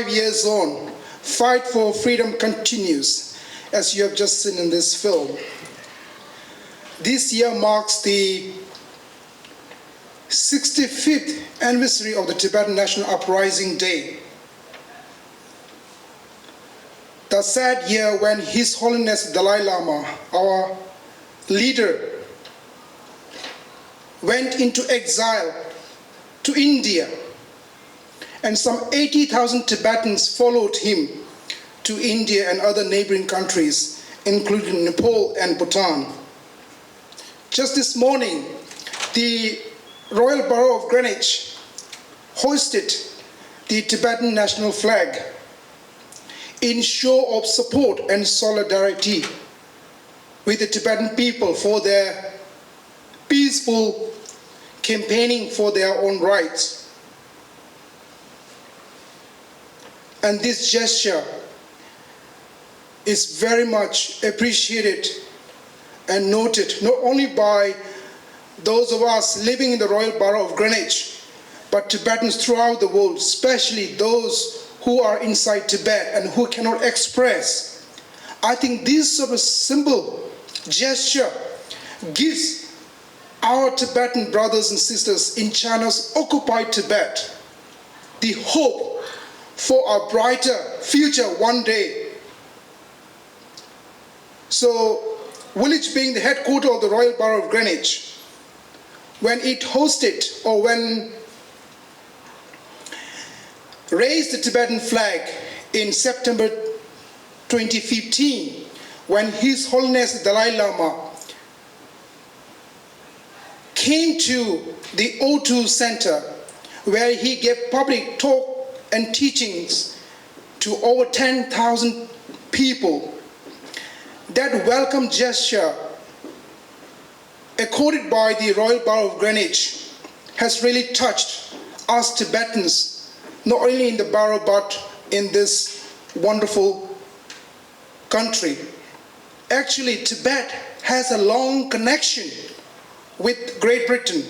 Years on, fight for freedom continues, as you have just seen in this film. This year marks the 65th anniversary of the Tibetan National Uprising Day. The sad year when His Holiness Dalai Lama, our leader, went into exile to India, and some 80,000 Tibetans followed him to India and other neighboring countries, including Nepal and Bhutan. Just this morning, the Royal Borough of Greenwich hoisted the Tibetan national flag in show of support and solidarity with the Tibetan people for their peaceful campaigning for their own rights. And this gesture is very much appreciated and noted, not only by those of us living in the Royal Borough of Greenwich, but Tibetans throughout the world, especially those who are inside Tibet and who cannot express. I think this sort of simple gesture gives our Tibetan brothers and sisters in China's occupied Tibet the hope for a brighter future one day. So, Woolwich being the headquarters of the Royal Borough of Greenwich, when it hosted or when raised the Tibetan flag in September 2015, when His Holiness Dalai Lama came to the O2 Center, where he gave public talk and teachings to over 10,000 people. That welcome gesture accorded by the Royal Borough of Greenwich has really touched us Tibetans, not only in the borough but in this wonderful country. Actually, Tibet has a long connection with Great Britain.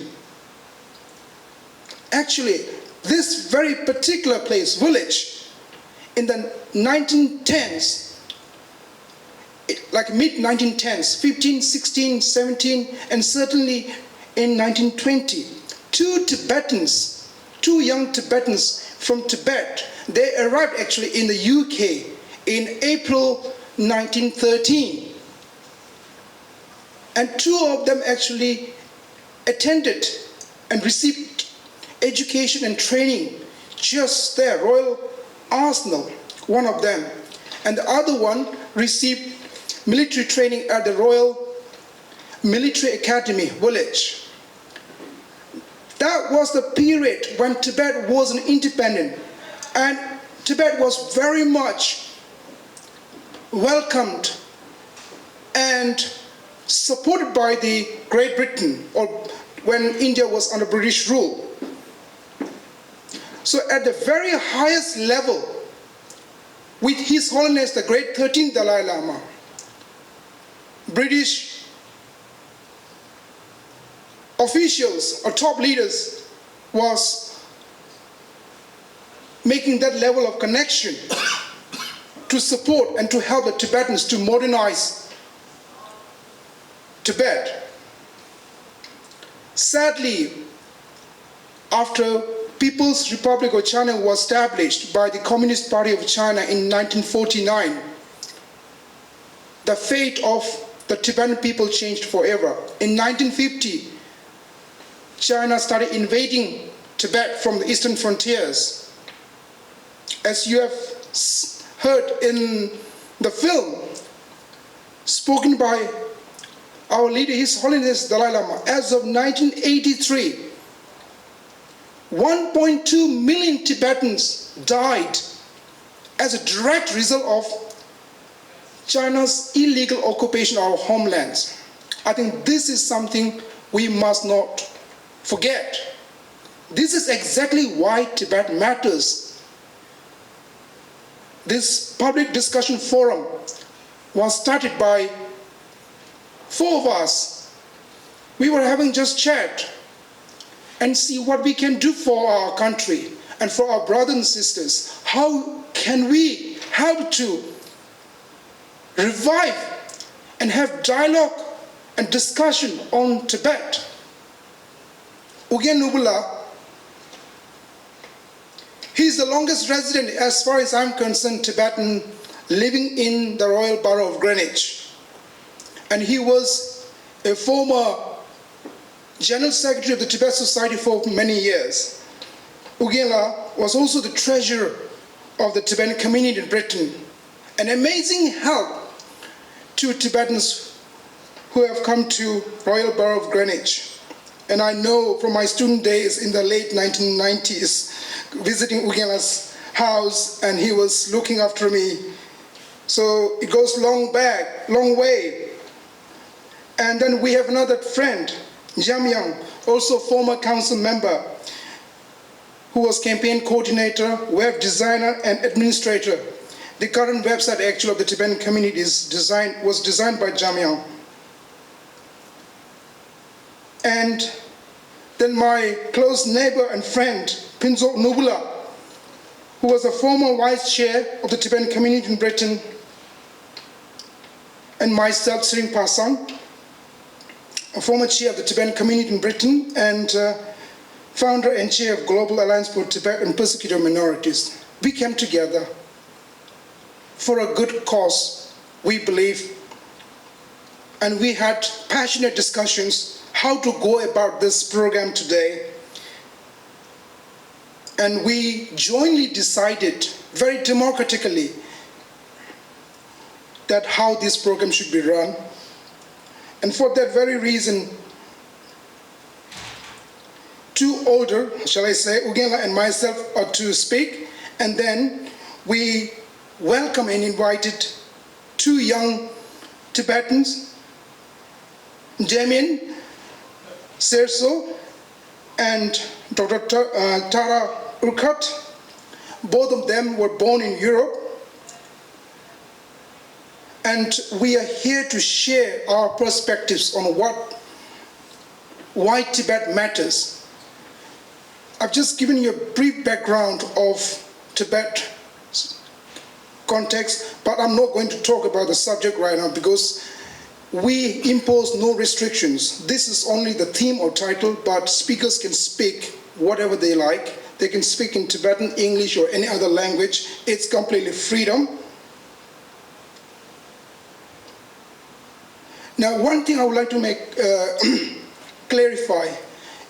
Actually, this very particular place, Woolwich, in the 1910s, like mid-1910s, 15, 16, 17, and certainly in 1920, two young Tibetans from Tibet, they arrived actually in the UK in April 1913. And two of them actually attended and received education and training just there, Royal Arsenal, one of them. And the other one received military training at the Royal Military Academy, Woolwich. That was the period when Tibet wasn't independent, and Tibet was very much welcomed and supported by the Great Britain, or when India was under British rule. So at the very highest level, with His Holiness the Great 13th Dalai Lama, British officials or top leaders was making that level of connection to support and to help the Tibetans to modernize Tibet. Sadly, after People's Republic of China was established by the Communist Party of China in 1949, the fate of the Tibetan people changed forever. In 1950, China started invading Tibet from the eastern frontiers. As you have heard in the film, spoken by our leader, His Holiness Dalai Lama, as of 1983, 1.2 million Tibetans died as a direct result of China's illegal occupation of our homelands. I think this is something we must not forget. This is exactly why Tibet matters. This public discussion forum was started by 4 of us. We were having just chat and see what we can do for our country and for our brothers and sisters. How can we help to revive and have dialogue and discussion on Tibet? Ugyan Norbu, he is the longest resident, as far as I'm concerned, Tibetan, living in the Royal Borough of Greenwich. And he was a former General Secretary of the Tibet Society for many years. Ugyan was also the treasurer of the Tibetan community in Britain, an amazing help to Tibetans who have come to Royal Borough of Greenwich. And I know from my student days in the late 1990s, visiting Ugyan's house, and he was looking after me. So it goes long back, long way. And then we have another friend, Jamyang, also former council member, who was campaign coordinator, web designer, and administrator. The current website actually of the Tibetan community was designed by Jamyang. And then my close neighbor and friend, Phuntsok Norbu, who was a former vice chair of the Tibetan community in Britain, and myself, Tsering Passang, a former chair of the Tibetan community in Britain and founder and chair of Global Alliance for Tibet and Persecuted Minorities. We came together for a good cause, we believe, and we had passionate discussions how to go about this program today. And we jointly decided very democratically that how this program should be run. And for that very reason, 2 older, shall I say, Ugyan and myself are to speak, and then we welcome and invited 2 young Tibetans, Damian Sirso and Dr. Tara Urquhart. Both of them were born in Europe. And we are here to share our perspectives on why Tibet matters. I've just given you a brief background of Tibet context, but I'm not going to talk about the subject right now because we impose no restrictions. This is only the theme or title, but speakers can speak whatever they like. They can speak in Tibetan, English, or any other language. It's completely freedom. Now, one thing I would like to make clarify,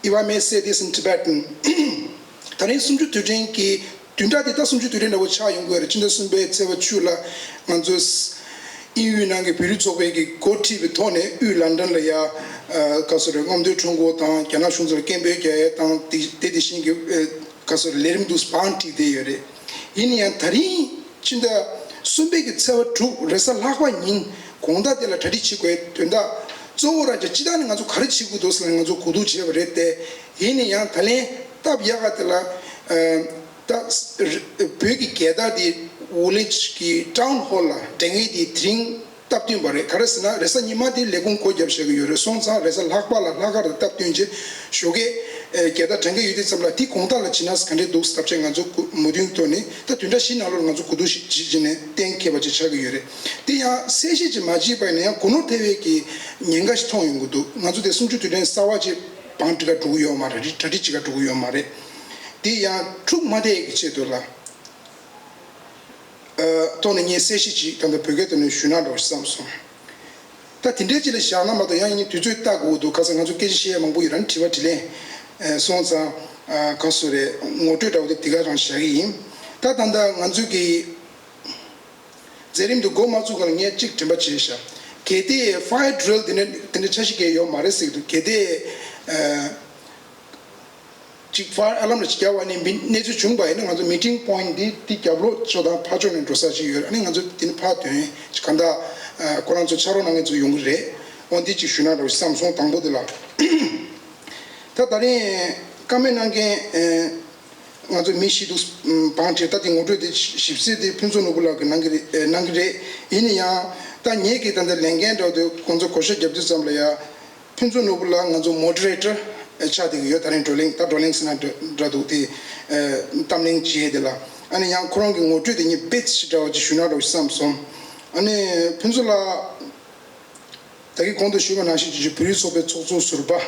if I may say this in Tibetan, tani sumju tujin ki tunda dita sumju tudin dawo cha yung gore chinda sumbe tsewa chula manjos EU nange piritsobe ki koti bitone U London la ya kasore ngomde chungo ta kana shunzor kembe ke ta dedi shingi kasore lerim dus panti de yore ini yan tari chinda sumbe ki tsewa tu resa lakwa nin 공다 데라 다리치고 된다 저거라 이제 지다는 가지고 가르치고 도스는 가지고 고도 지역을 했대 이니 양 달래 답야가들라 다 벽이 계다디 올리치기 타운홀라 땡이디 드링 답딘 바래 가르스나 레서 니마디 레군 고접셔고 요래 손사 레서 락발라 라가르 답딘지 쇼게 계다 땡게 유디 삼라 티 공다라 지나스 칸데 도스 답쟁 가지고 모딩토니 다 둔다 신나로 가지고 고도 지지네 땡케 바지 차고 요래 티야 세시지 마지바네 고노 테웨기 냥가시 통용고도 가지고 대숨주들은 싸와지 방트가 두요 말이 다리치가 두요 말에 티야 축마데 기체돌라 또는 예 세시지 간다 벽에는 슈나도 삼소 다 딘데지를 샤나마도 양이 뒤주있다고도 가서 가지고 계시에 망보 이런 티와til에 손사 가수레 모토다고 티가랑 샤기 다 단다 간주기 제림도 고마주가 예 찍점바치샤 Kede fire drill the Chashike yo Marisi, Kede fire alarm Chikawan in nature Chumba, and the meeting point the Tikablo, Choda Patron and Rosachi, and in part Chikanda Koranzo Charon and to Yungre, on the Chishuna or Samsung Tambodilla. Tatari coming again. Ngazo mishi dus panche tati ngoto de shipsi de Phuntsok Norbu nangre ini ya ta nyeki tanda lengen do de konzo koshe jabdu samla ya Phuntsok Norbu ngazo moderator cha de yo tarin trolling sna dradu ti tamling chi de la ani yang krong ngoto de ni bits do jishuna do samsom ani Phuntsok la tagi kondo shuga na shi ji priso be tsozo surba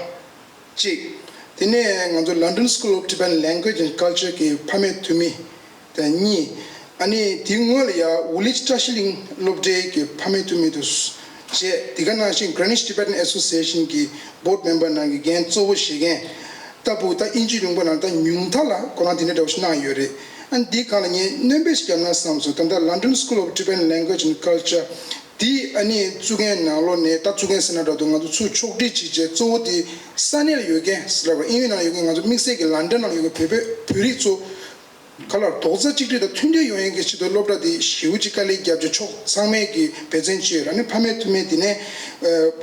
chi the London School of Tibetan Language and Culture ki permit to me the ni ani tingolia ulich tashiling lobde ki permit to me dus che tigana shin Greenwich Tibetan Association ki board member nangi gen so shigen tabu ta injilung bana ta nyungthala kona dine da usna yore and di kala ni nembes kamna samso tanda London School of Tibetan Language and Culture di ani tsugen na lo ne ta tsugen sena da donga tsu chokdi chi je zo di sanel yoge slava inna yoge nga mixe ke London na yoge pepe puri tsu kala doza chikri da tunde yoge chi do lobra di shiujikali gyab je chok sangme ki pezen chi ani phame tume dine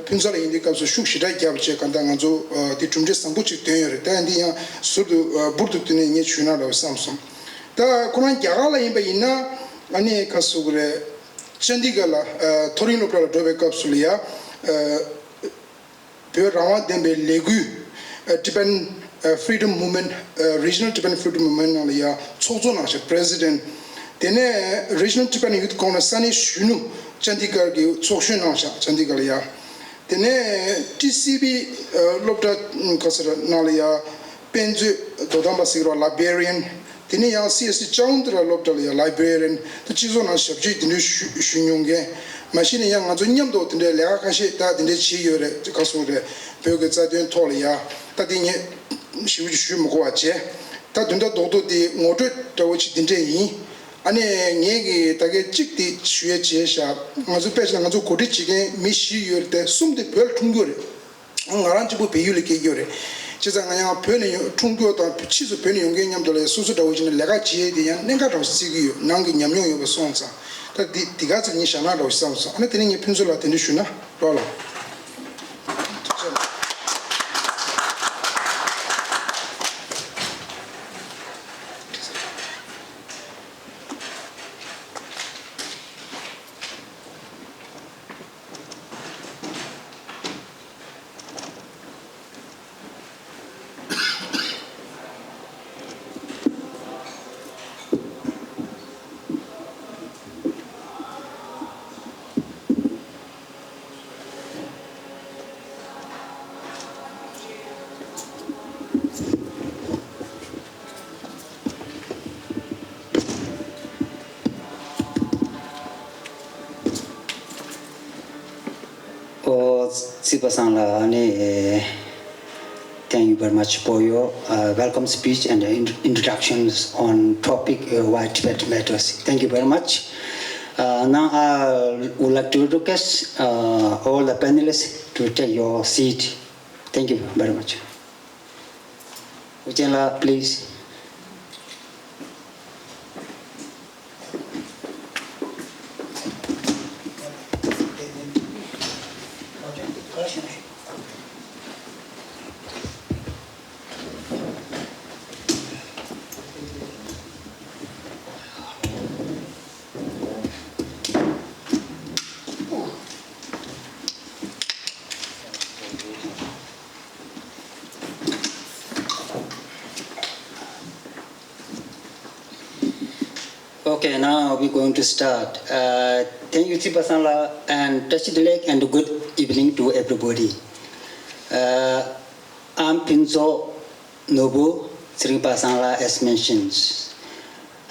Phuntsok indi ka so shukshida gyab che kanda nga zo di tumje sambu chik ten yore ta ndi ya surdu burdu tune nye chuna da samsung ta konan gyagala imba ina ani kasugre Chandigala, Torino Dobe Capsulia, Purawa Dembe Legu, Tibetan Freedom Movement, Regional Tibetan Freedom Movement, Tsozona, President, then Regional Tibetan Youth Congress, Sani Shunu, Chandigarh, Tsoshunansha, Chandigalia, then TCB Lopta Kasara Nalia, Penju, Dodamba Sigro, Liberian. Tini ya CSC Chandra Loptalia librarian, the Chizona subject in the Shunyunge, machine young as a nyamdo in the Lakashi, that in the Chiyore, the Kasure, Purgazadian Tolia, that in Shumuache, that in the Dodo de Moderate, the which didn't he, and a Yegi, Tage Chikti, Shuecha, Mazupesh and Mazu Kodichi, Mishi, the Sum de Peltungure, Angarantibu Payulike Yore. Chizanga penny tungo to chizu penny yonganyam dole susu da ujine lega chie di yan nenga do sigi nangi nyamyo yo sonsa ta digazi ni shana do samsa ane teni Phuntsok la teni shuna rola Thank you very much for your welcome speech and introductions on topic why Tibet matters. Thank you very much. Now I would like to request all the panelists to take your seat. Thank you very much. Ugyan, please. Okay, now we're going to start. Thank you, Tsering Passang, and touch the leg, and good evening to everybody. I'm Phuntsok Norbu, Tsering Passang, as mentioned.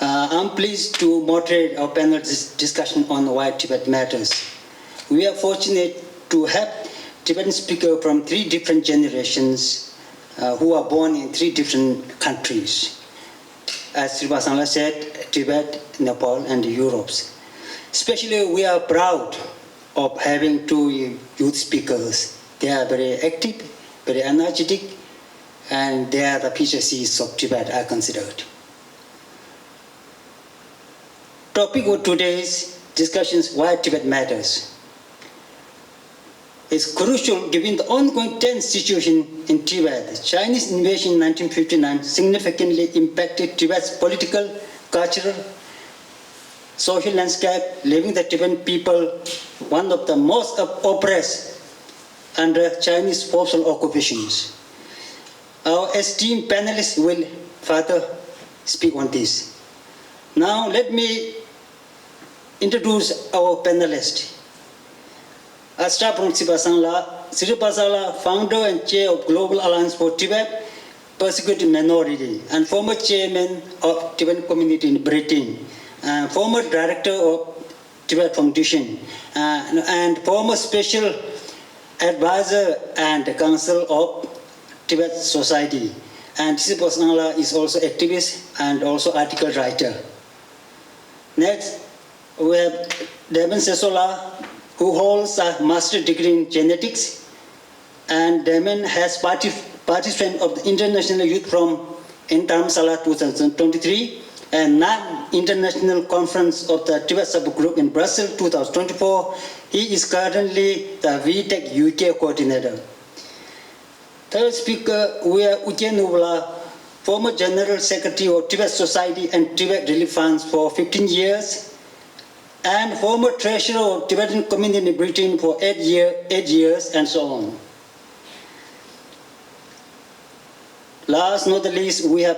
I'm pleased to moderate our panel discussion on why Tibet matters. We are fortunate to have Tibetan speakers from 3 different generations who are born in 3 different countries. As Tsering Passang said, Tibet, Nepal, and Europe. Especially, we are proud of having two youth speakers. They are very active, very energetic, and they are the future seeds of Tibet, I considered. Topic of today's discussions, why Tibet matters. It's crucial given the ongoing tense situation in Tibet. The Chinese invasion in 1959 significantly impacted Tibet's political, cultural, social landscape, leaving the Tibetan people one of the most oppressed under Chinese forceful occupations. Our esteemed panelists will further speak on this. Now let me introduce our panelists. I start from Tsering Passang, founder and chair of Global Alliance for Tibet, persecuted minority, and former chairman of Tibetan community in Britain, former director of Tibet Foundation, and former special advisor and counsel of Tibet Society. And Tsering Passang is also activist and also article writer. Next, we have Damian Sirso, who holds a master's degree in genetics, and Damian has participated of the International Youth Forum in Dharamsala 2023 and non-international conference of the Tibet subgroup in Brussels 2024. He is currently the VTech UK coordinator. Third speaker, we have Ugyan Norbu, former General Secretary of Tibet Society and Tibet Relief Funds for 15 years, and former Treasurer of Tibetan Community in Britain for 8 years, and so on. Last not the least, we have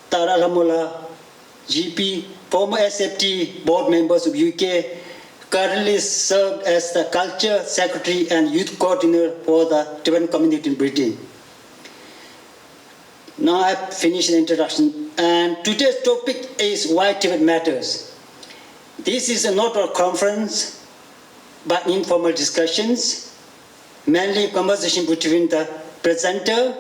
Tara Urquhart, GP, former SFT board members of UK, currently served as the Culture Secretary and Youth Coordinator for the Tibetan Community in Britain. Now I've finished the introduction, and today's topic is why Tibet matters. This is not a conference, but informal discussions, mainly conversation between the presenter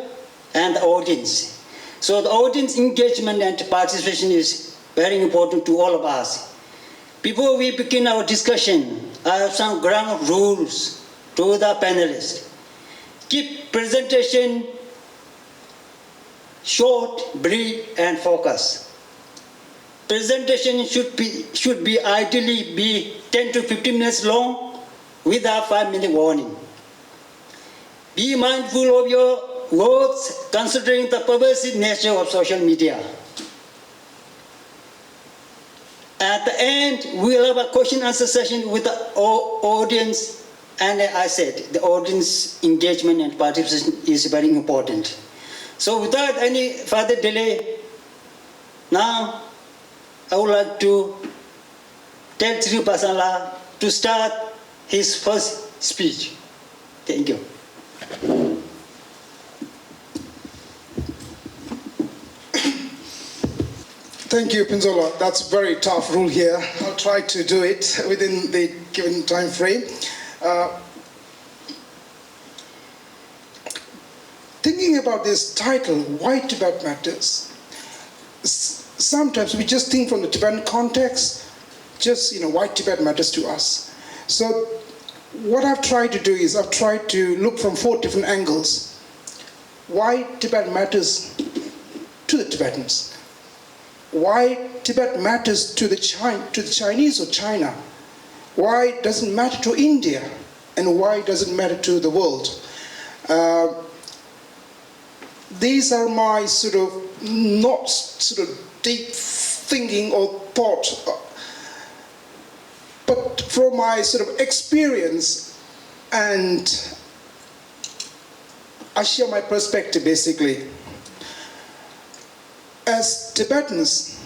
and the audience. So the audience engagement and participation is very important to all of us. Before we begin our discussion, I have some ground rules to the panelists. Keep presentation short, brief, and focused. Presentation should be ideally be 10 to 15 minutes long with a 5-minute warning. Be mindful of your words considering the pervasive nature of social media. At the end, we'll have a question and answer session with the audience, and I said the audience engagement and participation is very important. So without any further delay, now I would like to tell Tsering Passang to start his first speech. Thank you. Thank you, Phuntsok. That's a very tough rule here. I'll try to do it within the given time frame. Thinking about this title, Why Tibet Matters, sometimes we just think from the Tibetan context, just, why Tibet matters to us. So what I've tried to do is I've tried to look from 4 different angles. Why Tibet matters to the Tibetans. Why Tibet matters to the Chinese or China. Why does it matter to India? And why does it matter to the world? These are my not deep thinking or thought, but from my experience, and I share my perspective basically. As Tibetans,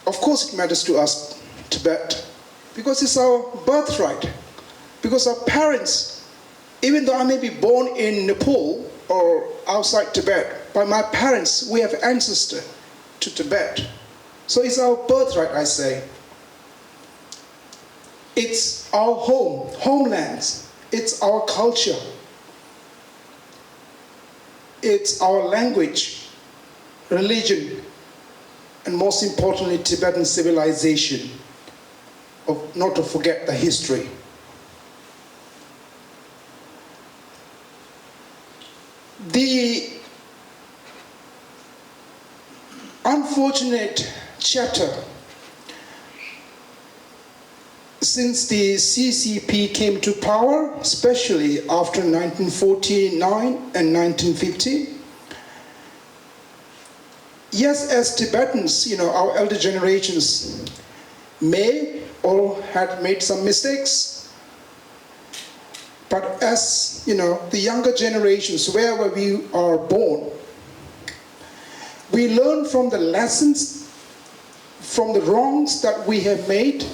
of course it matters to us, Tibet, because it's our birthright, because our parents, even though I may be born in Nepal or outside Tibet, by my parents, we have ancestor to Tibet. So it's our birthright, I say. It's our homelands. It's our culture. It's our language, religion, and most importantly, Tibetan civilization, not to forget the history. The unfortunate chapter since the CCP came to power, especially after 1949 and 1950, yes, as Tibetans, our elder generations may or had made some mistakes, but as, the younger generations, wherever we are born, we learn from the lessons, from the wrongs that we have made,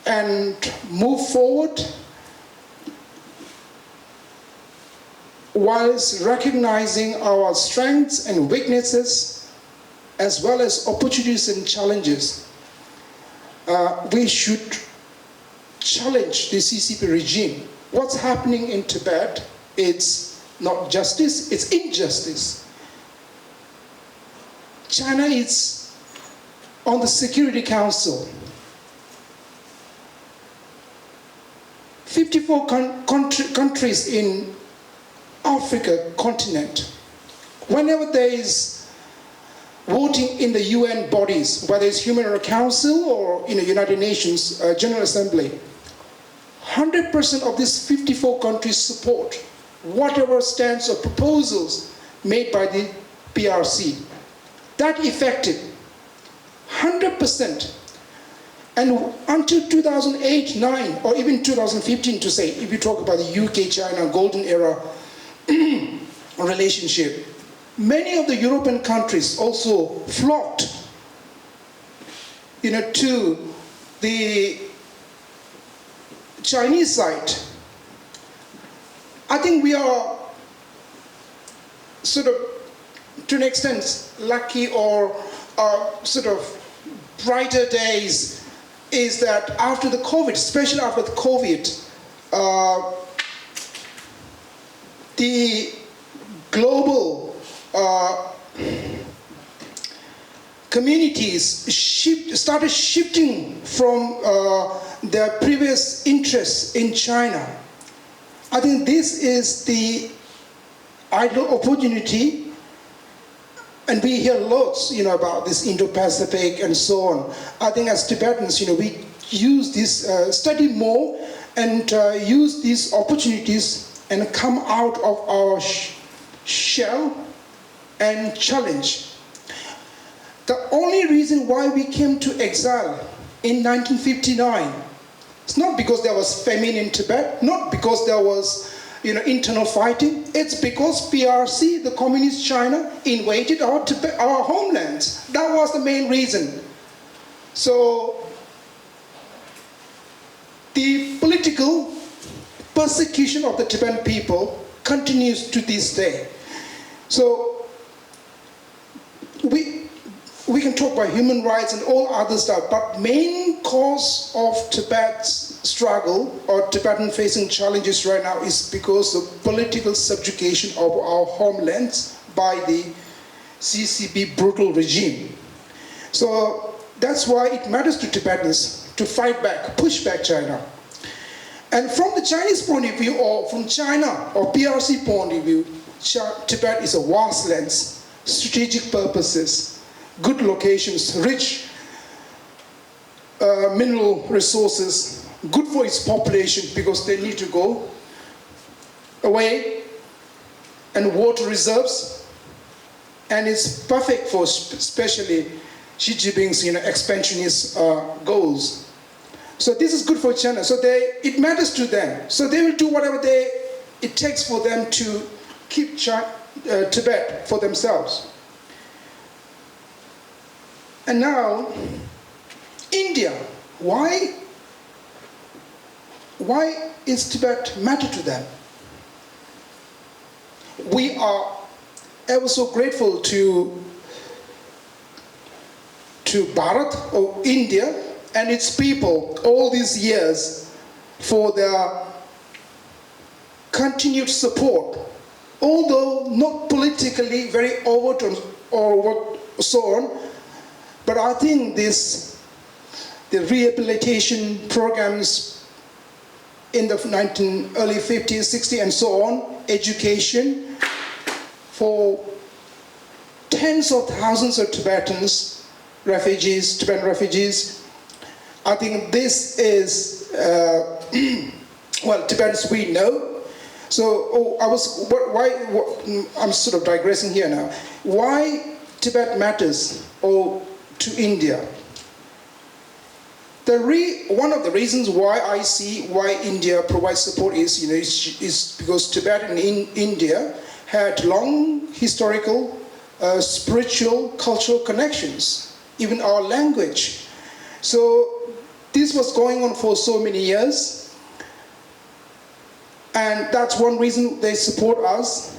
and move forward whilst recognizing our strengths and weaknesses, as well as opportunities and challenges. We should challenge the CCP regime. What's happening in Tibet, it's not justice, it's injustice. China is on the Security Council. 54 countries in Africa continent. Whenever there is voting in the UN bodies, whether it's Human Rights Council or United Nations General Assembly, 100% of these 54 countries support whatever stance or proposals made by the PRC. That effective, 100%. And until 2008-9, or even 2015 to say, if you talk about the UK-China golden era relationship, many of the European countries also flocked, to the Chinese side. I think we are sort of, to an extent, lucky or sort of brighter days is that after the COVID, especially after the COVID, the global communities started shifting from their previous interests in China. I think this is the ideal opportunity, and we hear lots, about this Indo-Pacific and so on. I think as Tibetans, we use this, study more and use these opportunities and come out of our shell and challenge. The only reason why we came to exile in 1959, it's not because there was famine in Tibet, not because there was internal fighting. It's because PRC, the Communist China, invaded our homelands. That was the main reason. So the political persecution of the Tibetan people continues to this day. So we can talk about human rights and all other stuff, but main cause of Tibet's struggle or Tibetan facing challenges right now is because of political subjugation of our homelands by the CCP brutal regime. So that's why it matters to Tibetans to fight back, push back China. And from the Chinese point of view, or from China or PRC point of view, Tibet is a vast land, strategic purposes, good locations, rich mineral resources, good for its population because they need to go away, and water reserves, and it's perfect for especially Xi Jinping's expansionist goals. So this is good for China. So it matters to them. So they will do whatever it takes for them to keep Tibet for themselves. And now, India. Why is Tibet matter to them? We are ever so grateful to Bharat or India and its people all these years for their continued support, although not politically very overt or so on. But I think the rehabilitation programs in the early 50s, 60s, and so on, education, for tens of thousands of Tibetans, Tibetan refugees. I think this is, well, Tibetans we know. So I'm sort of digressing here now. Why Tibet matters to India? One of the reasons why I see why India provides support is, is because Tibet and India had long historical, spiritual, cultural connections, even our language. So this was going on for so many years, and that's one reason they support us.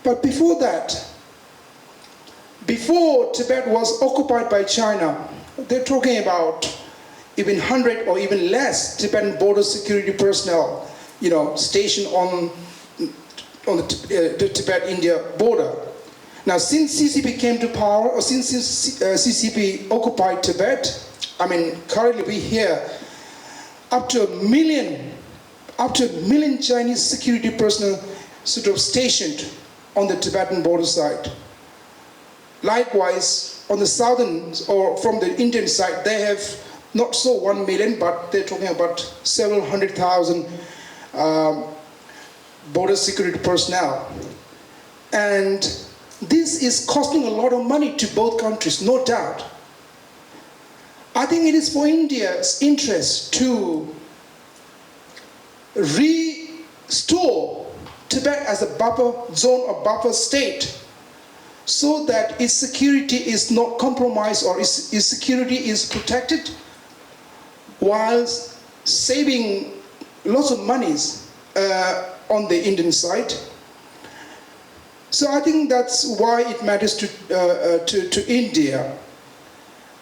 But before that, before Tibet was occupied by China, they're talking about even 100 or even less Tibetan border security personnel, stationed on the Tibet-India border. Now, since CCP came to power, or since CCP occupied Tibet, currently we hear up to a million Chinese security personnel sort of stationed on the Tibetan border side. Likewise, on the southern, or from the Indian side, they have not so 1 million, but they're talking about several 100,000 border security personnel. And this is costing a lot of money to both countries, no doubt. I think it is for India's interest to restore Tibet as a buffer zone or buffer state, so that its security is not compromised, or its security is protected, whilst saving lots of monies on the Indian side. So I think that's why it matters to India.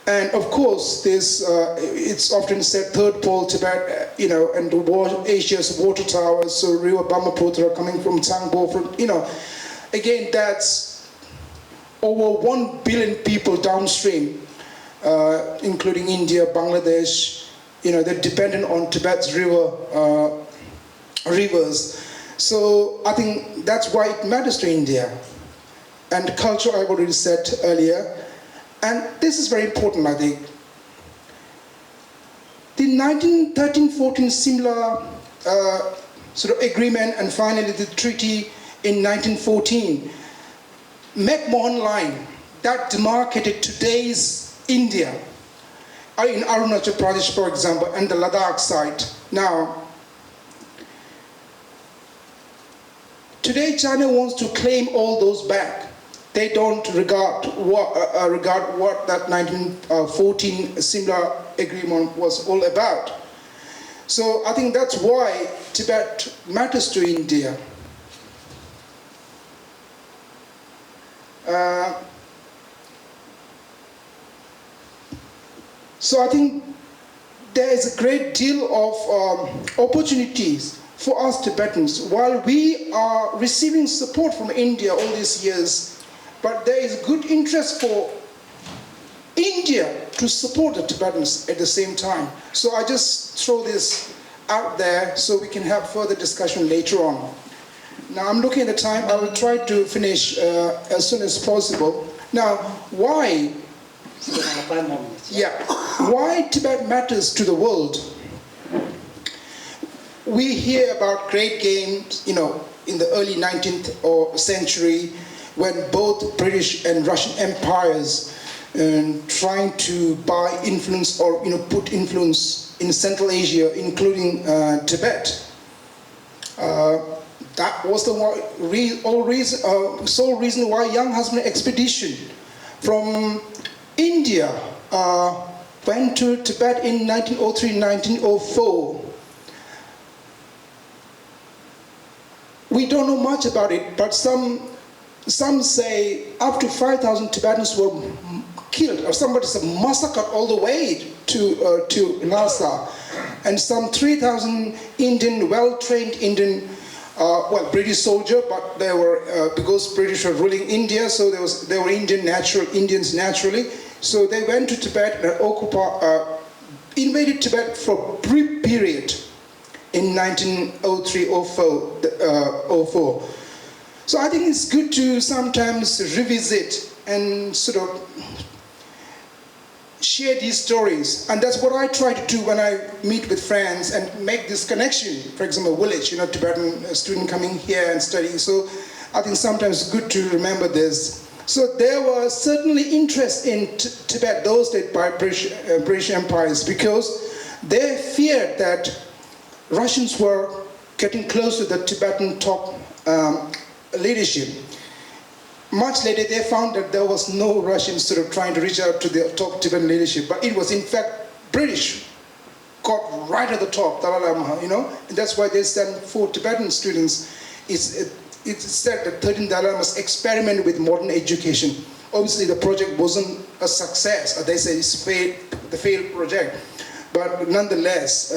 And of course, it's often said third pole Tibet, and Asia's water towers, so River Brahmaputra coming from Tsangpo, again, that's over 1 billion people downstream, including India, Bangladesh, they're dependent on Tibet's rivers. So I think that's why it matters to India. And culture, I've already said earlier. And this is very important, I think. The 1913-14 similar sort of agreement, and finally the treaty in 1914, McMahon Line, that demarcated today's India, in Arunachal Pradesh, for example, and the Ladakh side. Now, today China wants to claim all those back. They don't regard what that 1914 similar agreement was all about. So I think that's why Tibet matters to India. So I think there is a great deal of opportunities for us Tibetans, while we are receiving support from India all these years, but there is good interest for India to support the Tibetans at the same time. So I just throw this out there so we can have further discussion later on. Now I'm looking at the time. I will try to finish as soon as possible. Now, why? Yeah, why Tibet matters to the world? We hear about great games, in the early 19th century, when both British and Russian empires trying to buy influence or put influence in Central Asia, including Tibet. That was the sole reason why Young Husband expedition from India went to Tibet in 1903-1904. We don't know much about it, but some say up to 5,000 Tibetans were killed, or somebody said massacred all the way to Lhasa, and some 3,000 Indian, well-trained Indian, British soldier, but they were because British were ruling India, so they were Indians naturally. So they went to Tibet and invaded Tibet for a brief period in 1903-04. So I think it's good to sometimes revisit and sort of share these stories. And that's what I try to do when I meet with friends and make this connection. For example, village, Tibetan student coming here and studying. So I think sometimes it's good to remember this. So there was certainly interest in Tibet those days by British empires, because they feared that Russians were getting close to the Tibetan top leadership. Much later, they found that there was no Russians sort of trying to reach out to the top Tibetan leadership, but it was in fact British got right at the top, Dalha Lama, and that's why they sent 4 Tibetan students. It's said that 13 Dalai Lamas experimented with modern education. Obviously, the project wasn't a success. They say it's the failed project, but nonetheless,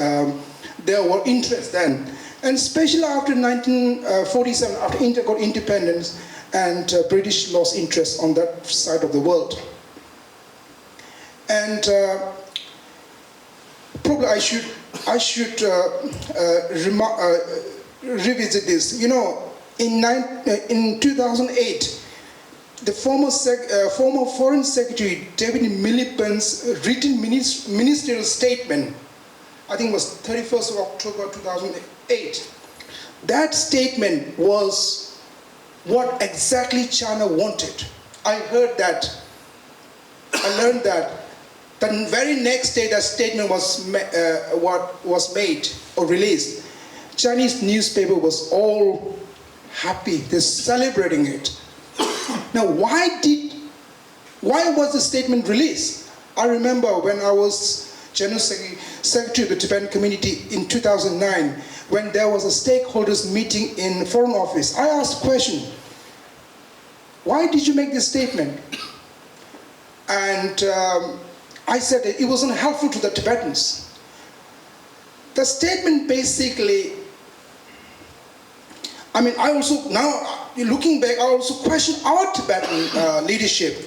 there were interest then, and especially after 1947, after India got independence. And British lost interest on that side of the world. And probably I should revisit this. In 2008, the former Foreign Secretary David Miliband's written ministerial statement, I think it was 31st of October 2008. That statement was what exactly China wanted. I heard that, I learned that. The very next day that statement was made or released, Chinese newspaper was all happy, they're celebrating it. Now why was the statement released? I remember when I was General Secretary of the Tibetan community in 2009, when there was a stakeholders meeting in Foreign Office. I asked a question, why did you make this statement? And I said that it wasn't helpful to the Tibetans. The statement basically, I also, now looking back, I also question our Tibetan leadership.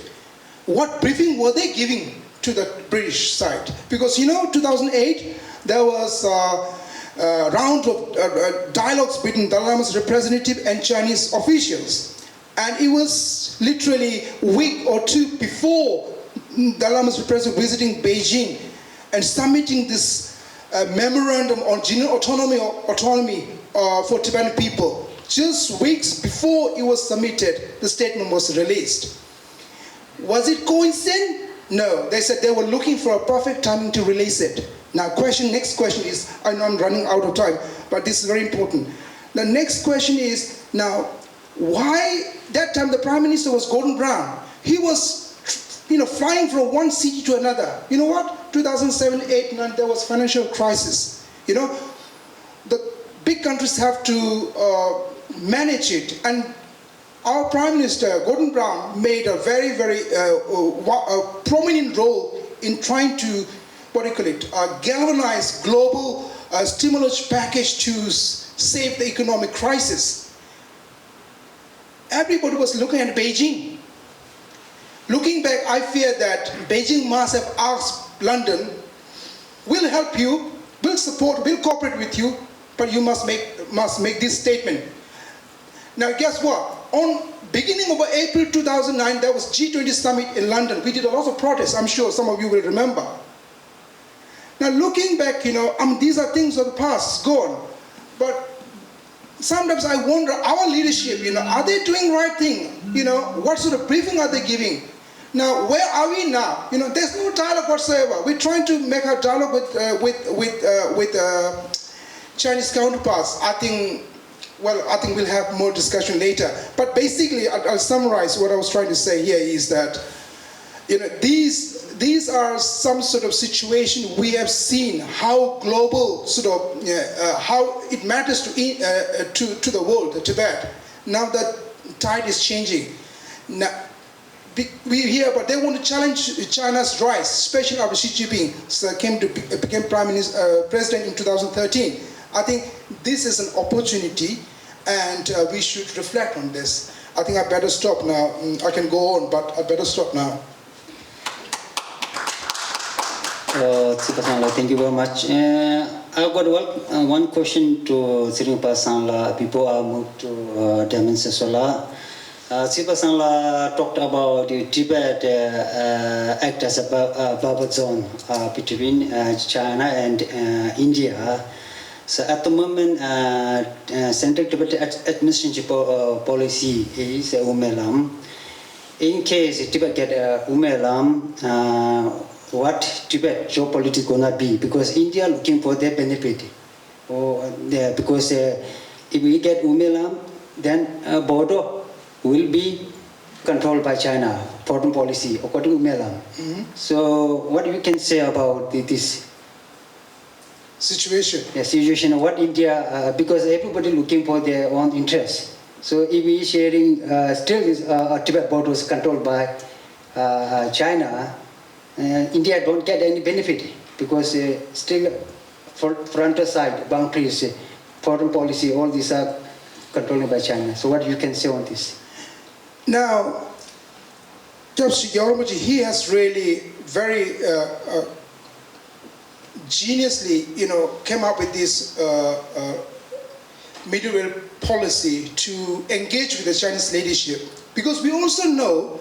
What briefing were they giving to the British side? Because 2008, there was a round of dialogues between Dalai Lama's representative and Chinese officials. And it was literally a week or two before Dalai Lama's representative visiting Beijing and submitting this memorandum on general autonomy for Tibetan people. Just weeks before it was submitted, the statement was released. Was it coincidence? No, they said they were looking for a perfect timing to release it. Now next question is, I know I'm running out of time, but this is very important. The next question is, now, why, that time the Prime Minister was Gordon Brown. He was, flying from one city to another. You know what? 2007, 8, 9, there was financial crisis. The big countries have to manage it. And our Prime Minister, Gordon Brown, made a very, very prominent role in trying to, galvanize global stimulus package to save the economic crisis. Everybody was looking at Beijing. Looking back, I fear that Beijing must have asked London, we'll help you, we'll support, we'll cooperate with you, but you must make this statement. Now guess what? On beginning of April 2009, there was G20 summit in London. We did a lot of protests, I'm sure some of you will remember. Now looking back, these are things of the past, gone. But sometimes I wonder, our leadership, are they doing the right thing? What sort of briefing are they giving? Now, where are we now? There's no dialogue whatsoever. We're trying to make a dialogue with Chinese counterparts. I think we'll have more discussion later. But basically, I'll summarize what I was trying to say here is that, these are some sort of situation we have seen how global how it matters to the world, to Tibet. Now that tide is changing. Now, we hear, but they want to challenge China's rise, especially after Xi Jinping became president in 2013. I think this is an opportunity, and we should reflect on this. I think I better stop now. I can go on, but I better stop now. Thank you very much. I've got one question to Tsering Passang before I move to Damian Sirso. Tsering Passang talked about the Tibet act as a buffer zone between China and India. So at the moment, Central Tibet administration policy is Umelam. In case Tibet get Umelam, what Tibet geopolitics gonna be? Because India looking for their benefit, because if we get Umelam, then border will be controlled by China, foreign policy according to Umelam. So what you can say about this situation? The situation, what India, because everybody looking for their own interest. So if we sharing, still is Tibet borders controlled by China, India don't get any benefit because still front side boundaries, foreign policy, all these are controlled by China. So what you can say on this? Now, he has really very geniusly, came up with this middle policy to engage with the Chinese leadership, because we also know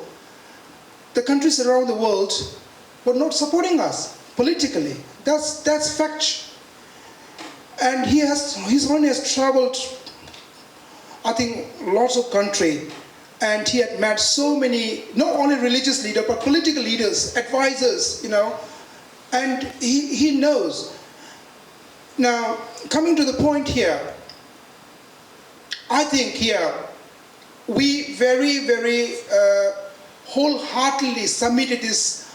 the countries around the world were not supporting us politically. That's fact. And his only has traveled, I think, lots of countries, and he had met so many, not only religious leaders, but political leaders, advisors, and he knows. Now, coming to the point here, I think here we very, very wholeheartedly submitted this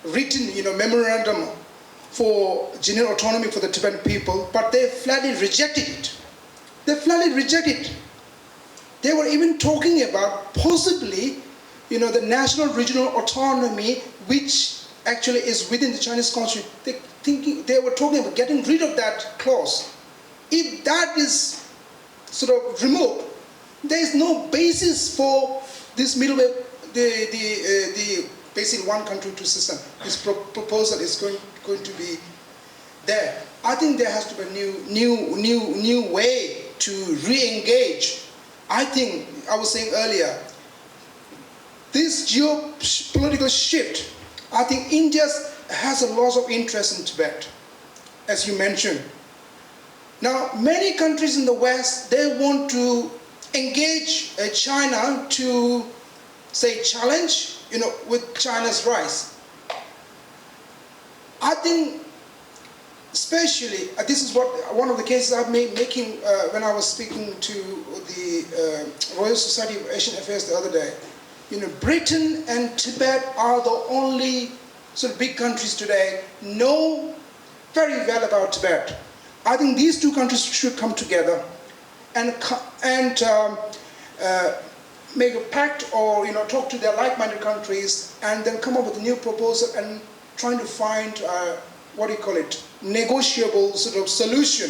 written, memorandum for general autonomy for the Tibetan people, but they flatly rejected it. They flatly rejected it. They were even talking about possibly, the national regional autonomy, which actually is within the Chinese constitution. They were talking about getting rid of that clause. If that is sort of removed, there is no basis for this middle way, the basic one country two system. This proposal is going to be there. I think there has to be a new way to re-engage. I think I was saying earlier, this geopolitical shift, I think India has a lot of interest in Tibet, as you mentioned. Now, many countries in the West, they want to engage China to, say, challenge, with China's rise. I think, especially, this is one of the cases I'm making when I was speaking to the Royal Society of Asian Affairs the other day. Britain and Tibet are the only sort of big countries today know very well about Tibet. I think these two countries should come together and make a pact, or talk to their like-minded countries, and then come up with a new proposal and trying to find negotiable sort of solution.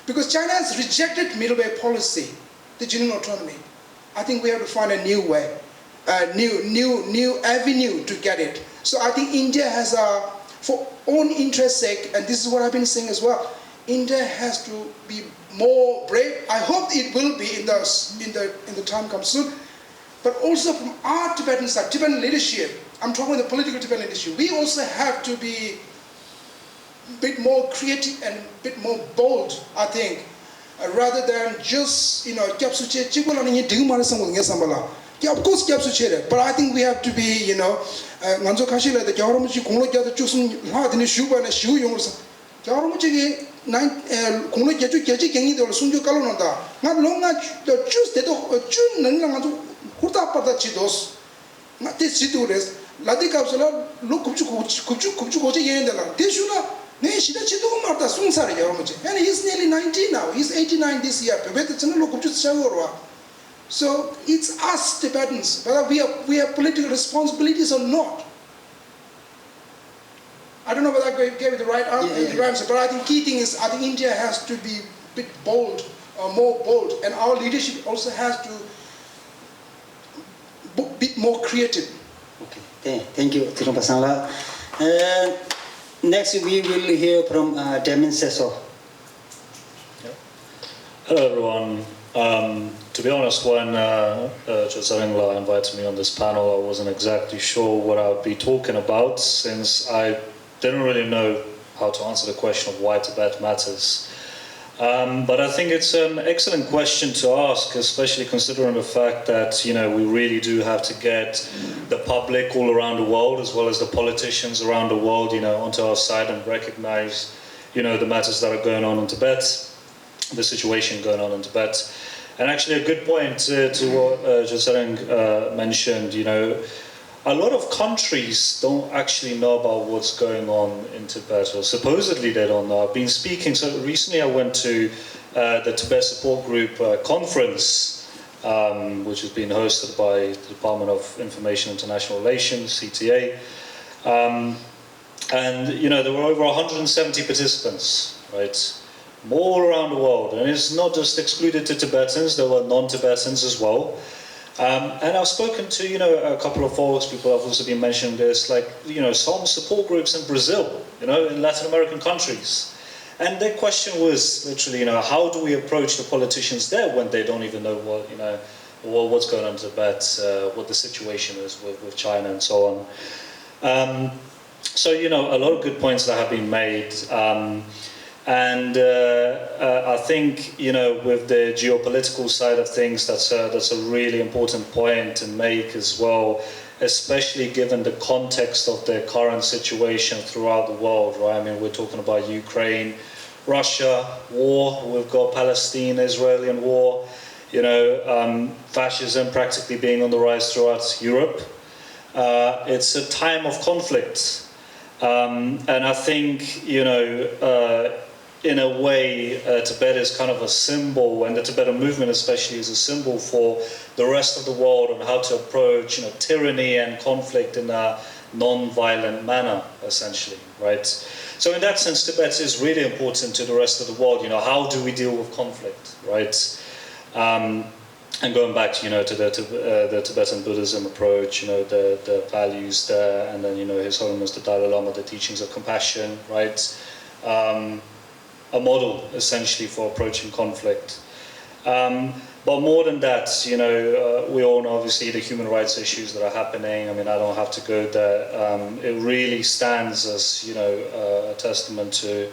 Because China has rejected middle way policy, the general autonomy. I think we have to find a new way, a new avenue to get it. So I think India has for own interest's sake, and this is what I've been saying as well, India has to be more brave. I hope it will be in the time comes soon. But also from our Tibetan side, Tibetan leadership, I'm talking about the political Tibetan leadership, we also have to be a bit more creative and a bit more bold, I think, rather than just, of course, but I think we have to be, and he's nearly 90 now. He's 89 this year. So it's us Tibetans, whether we have political responsibilities or not. I don't know whether I gave you the right answer, but I think key thing is I think India has to be a bit bold, more bold, and our leadership also has to be more creative. Okay, thank you, Tsering Passang. Next, we will hear from Damian Sirso. Hello, everyone. To be honest, when Tsering invited me on this panel, I wasn't exactly sure what I would be talking about, since I didn't really know how to answer the question of why Tibet matters. But I think it's an excellent question to ask, especially considering the fact that, you know, we really do have to get the public all around the world, as well as the politicians around the world, you know, onto our side and recognize, you know, the matters that are going on in Tibet, the situation going on in Tibet. And actually a good point to what Tsering mentioned, you know, a lot of countries don't actually know about what's going on in Tibet, or supposedly they don't know. I've been speaking, so recently I went to the Tibet Support Group conference, which has been hosted by the Department of Information and International Relations, CTA. And, you know, there were over 170 participants, right? All around the world, and it's not just excluded to Tibetans, there were non-Tibetans as well. And I've spoken to, you know, a couple of folks, people have also been mentioning this, like, you know, some support groups in Brazil, you know, in Latin American countries. And their question was literally, you know, how do we approach the politicians there when they don't even know what, you know, what's going on in Tibet, what the situation is with China and so on. So, you know, a lot of good points that have been made. And I think, you know, with the geopolitical side of things, that's a really important point to make as well, especially given the context of the current situation throughout the world, right? I mean, we're talking about Ukraine, Russia, war, we've got Palestine, Israeli war, you know, fascism practically being on the rise throughout Europe. It's a time of conflict. And I think, you know, in a way, Tibet is kind of a symbol, and the Tibetan movement especially is a symbol for the rest of the world on how to approach, you know, tyranny and conflict in a non-violent manner, essentially, right? So in that sense, Tibet is really important to the rest of the world. You know, how do we deal with conflict, right? And going back to, you know, to the Tibetan Buddhism approach, you know, the values there, and then, you know, His Holiness the Dalai Lama, the teachings of compassion, right? A model, essentially, for approaching conflict. But more than that, you know, we all know, obviously, the human rights issues that are happening. I mean, I don't have to go there. It really stands as, you know, a testament to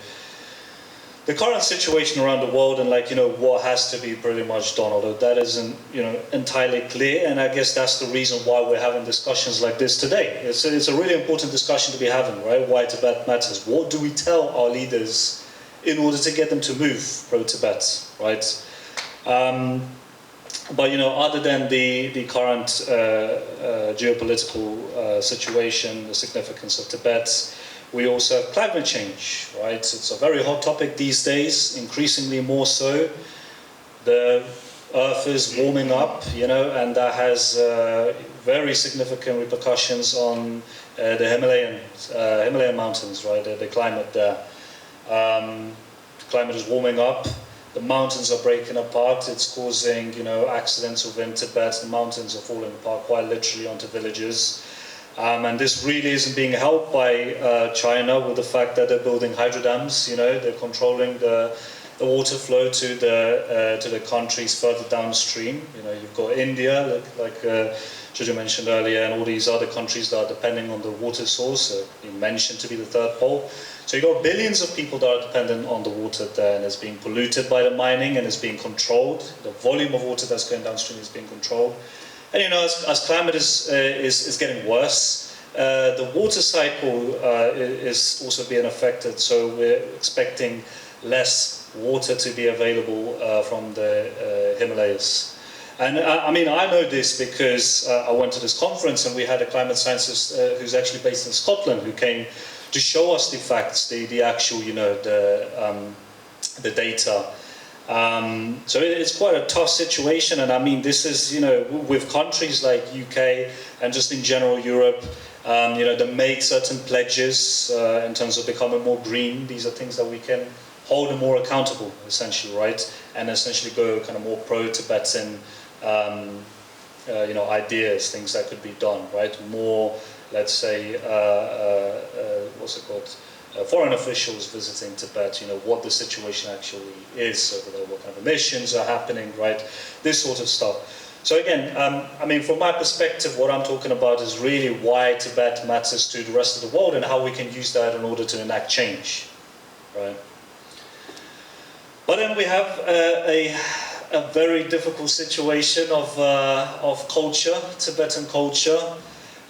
the current situation around the world, and, like, you know, what has to be pretty much done, although that isn't, you know, entirely clear. And I guess that's the reason why we're having discussions like this today. It's a really important discussion to be having, right? Why Tibet matters. What do we tell our leaders in order to get them to move pro-Tibet, right? But, you know, other than the current geopolitical situation, the significance of Tibet, we also have climate change, right? It's a very hot topic these days, increasingly more so. The Earth is warming up, you know, and that has very significant repercussions on the Himalayan mountains, right? The climate there. The climate is warming up. The mountains are breaking apart. It's causing, you know, accidents within Tibet. The mountains are falling apart quite literally onto villages. And this really isn't being helped by China with the fact that they're building hydro dams. You know, they're controlling the water flow to the countries further downstream. You know, you've got India, like Jojo mentioned earlier, and all these other countries that are depending on the water source, being mentioned to be the third pole. So you've got billions of people that are dependent on the water there, and it's being polluted by the mining, and it's being controlled. The volume of water that's going downstream is being controlled. And, you know, as climate is getting worse, the water cycle is also being affected. So we're expecting less water to be available from the Himalayas. And I mean, I know this because I went to this conference and we had a climate scientist who's actually based in Scotland who came to show us the facts, the actual, you know, the data. So it's quite a tough situation, and I mean, this is, you know, with countries like UK and just in general Europe, you know, they made certain pledges in terms of becoming more green. These are things that we can hold them more accountable, essentially, right? And essentially go kind of more pro-Tibetan, you know, ideas, things that could be done, right? More, let's say, what's it called? foreign officials visiting Tibet, what the situation actually is over there, what kind of emissions are happening, right? This sort of stuff. So again, from my perspective, what I'm talking about is really why Tibet matters to the rest of the world and how we can use that in order to enact change, right? But then we have a very difficult situation of culture, Tibetan culture.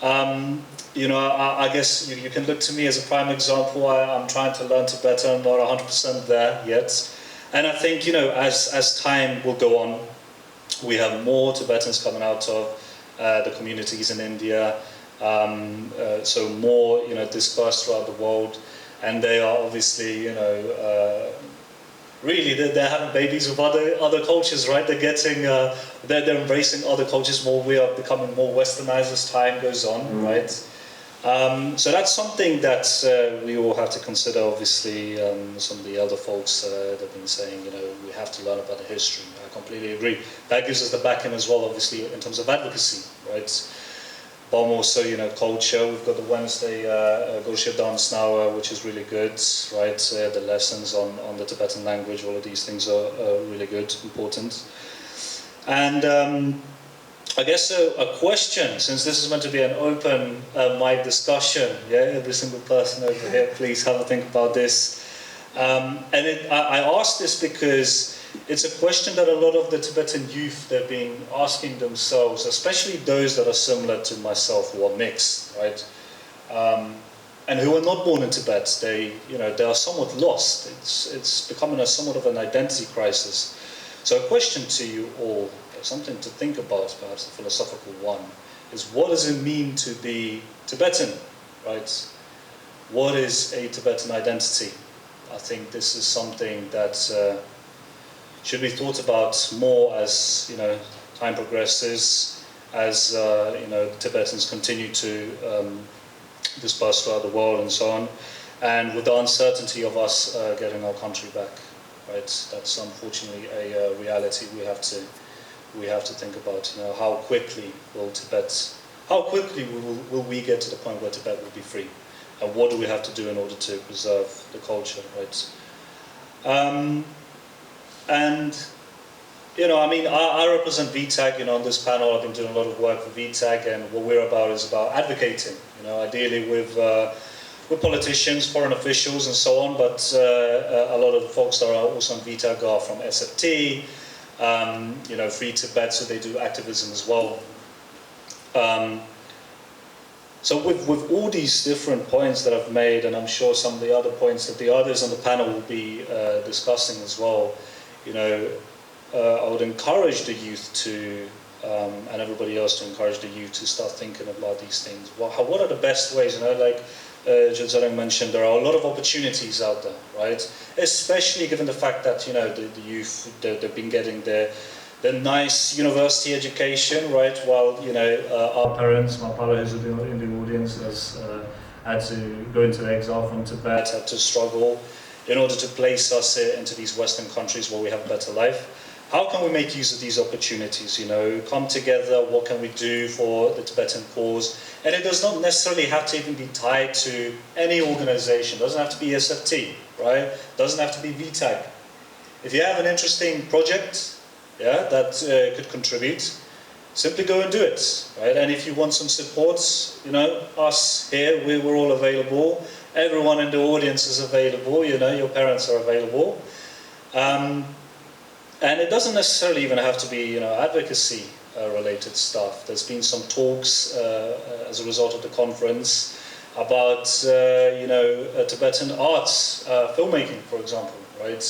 I guess you can look to me as a prime example. I'm trying to learn Tibetan, I'm not 100% there yet. And I think, as time will go on, we have more Tibetans coming out of the communities in India, so more, dispersed throughout the world. And they are obviously, really, they're having babies with other cultures, right? They're getting, they're embracing other cultures more. We are becoming more westernized as time goes on, right? So that's something that we all have to consider. Obviously, some of the elder folks have been saying, we have to learn about the history. I completely agree. That gives us the backing as well, obviously, in terms of advocacy, right? But also, culture. We've got the Wednesday Gosha dance now, which is really good, right? The lessons on the Tibetan language, all of these things are really good, important. And I guess a question, since this is meant to be an open mic discussion, every single person over here, please have a think about this. I ask this because it's a question that a lot of the Tibetan youth, they've been asking themselves, especially those that are similar to myself, who are mixed, right? And who are not born in Tibet. They are somewhat lost. It's becoming somewhat of an identity crisis. So a question to you all, something to think about, perhaps a philosophical one, is what does it mean to be Tibetan, right? What is a Tibetan identity? I think this is something that should be thought about more as time progresses, as Tibetans continue to disperse throughout the world and so on, and with the uncertainty of us getting our country back, right? That's unfortunately a reality we have to think about. How quickly will we get to the point where Tibet will be free, and what do we have to do in order to preserve the culture, right? I represent VTAG. On this panel, I've been doing a lot of work for VTAG, and what we're about is about advocating. Ideally with politicians, foreign officials, and so on. But a lot of the folks that are also on VTAG are from SFT. Free Tibet, so they do activism as well. So with all these different points that I've made, and I'm sure some of the other points that the others on the panel will be discussing as well, I would encourage the youth to, and everybody else to encourage the youth to start thinking about these things. What are the best ways? Like Tsering mentioned, there are a lot of opportunities out there, right? Especially given the fact that the youth, they've been getting the nice university education, right? While our parents, my father who's in the audience, has had to go into exile from Tibet, had to struggle in order to place us into these Western countries where we have a better life. How can we make use of these opportunities? Come together. What can we do for the Tibetan cause? And it does not necessarily have to even be tied to any organization. It doesn't have to be SFT, right? It doesn't have to be VTAG. If you have an interesting project, that could contribute, simply go and do it, right? And if you want some support, us here, we're all available. Everyone in the audience is available. Your parents are available. And it doesn't necessarily even have to be, advocacy related stuff. There's been some talks as a result of the conference about, Tibetan arts, filmmaking, for example, right?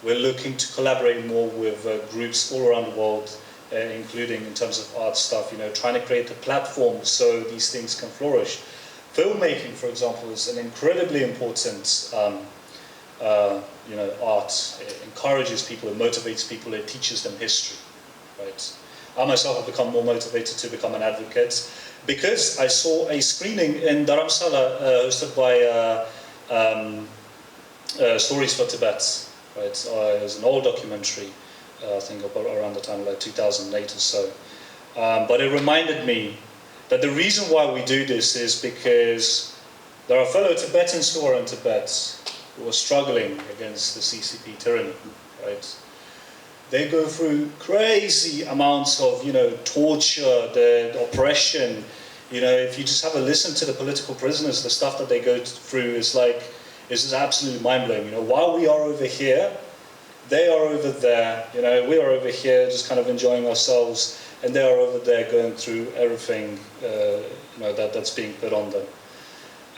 We're looking to collaborate more with groups all around the world, including in terms of art stuff, trying to create a platform so these things can flourish. Filmmaking, for example, is an incredibly important art. It encourages people, it motivates people, it teaches them history, right? I myself have become more motivated to become an advocate because I saw a screening in Dharamsala hosted by Stories for Tibet, right? It was an old documentary, I think about around the time like 2008 or so. But it reminded me that the reason why we do this is because There are fellow Tibetans who are in Tibet who are struggling against the CCP tyranny, right? They go through crazy amounts of, torture, the oppression. If you just have a listen to the political prisoners, the stuff that they go through is just absolutely mind-blowing. While we are over here, they are over there. We are over here just kind of enjoying ourselves, and they are over there going through everything, that's being put on them.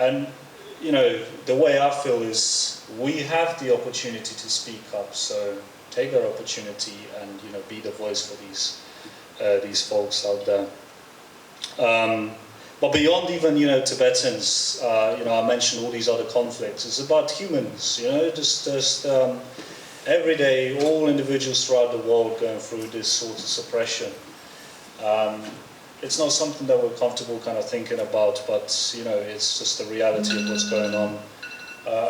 And, the way I feel is we have the opportunity to speak up, so take that opportunity and, be the voice for these folks out there. But beyond even, Tibetans, I mentioned all these other conflicts. It's about humans, just every day, all individuals throughout the world going through this sort of suppression. It's not something that we're comfortable kind of thinking about, but, it's just the reality of what's going on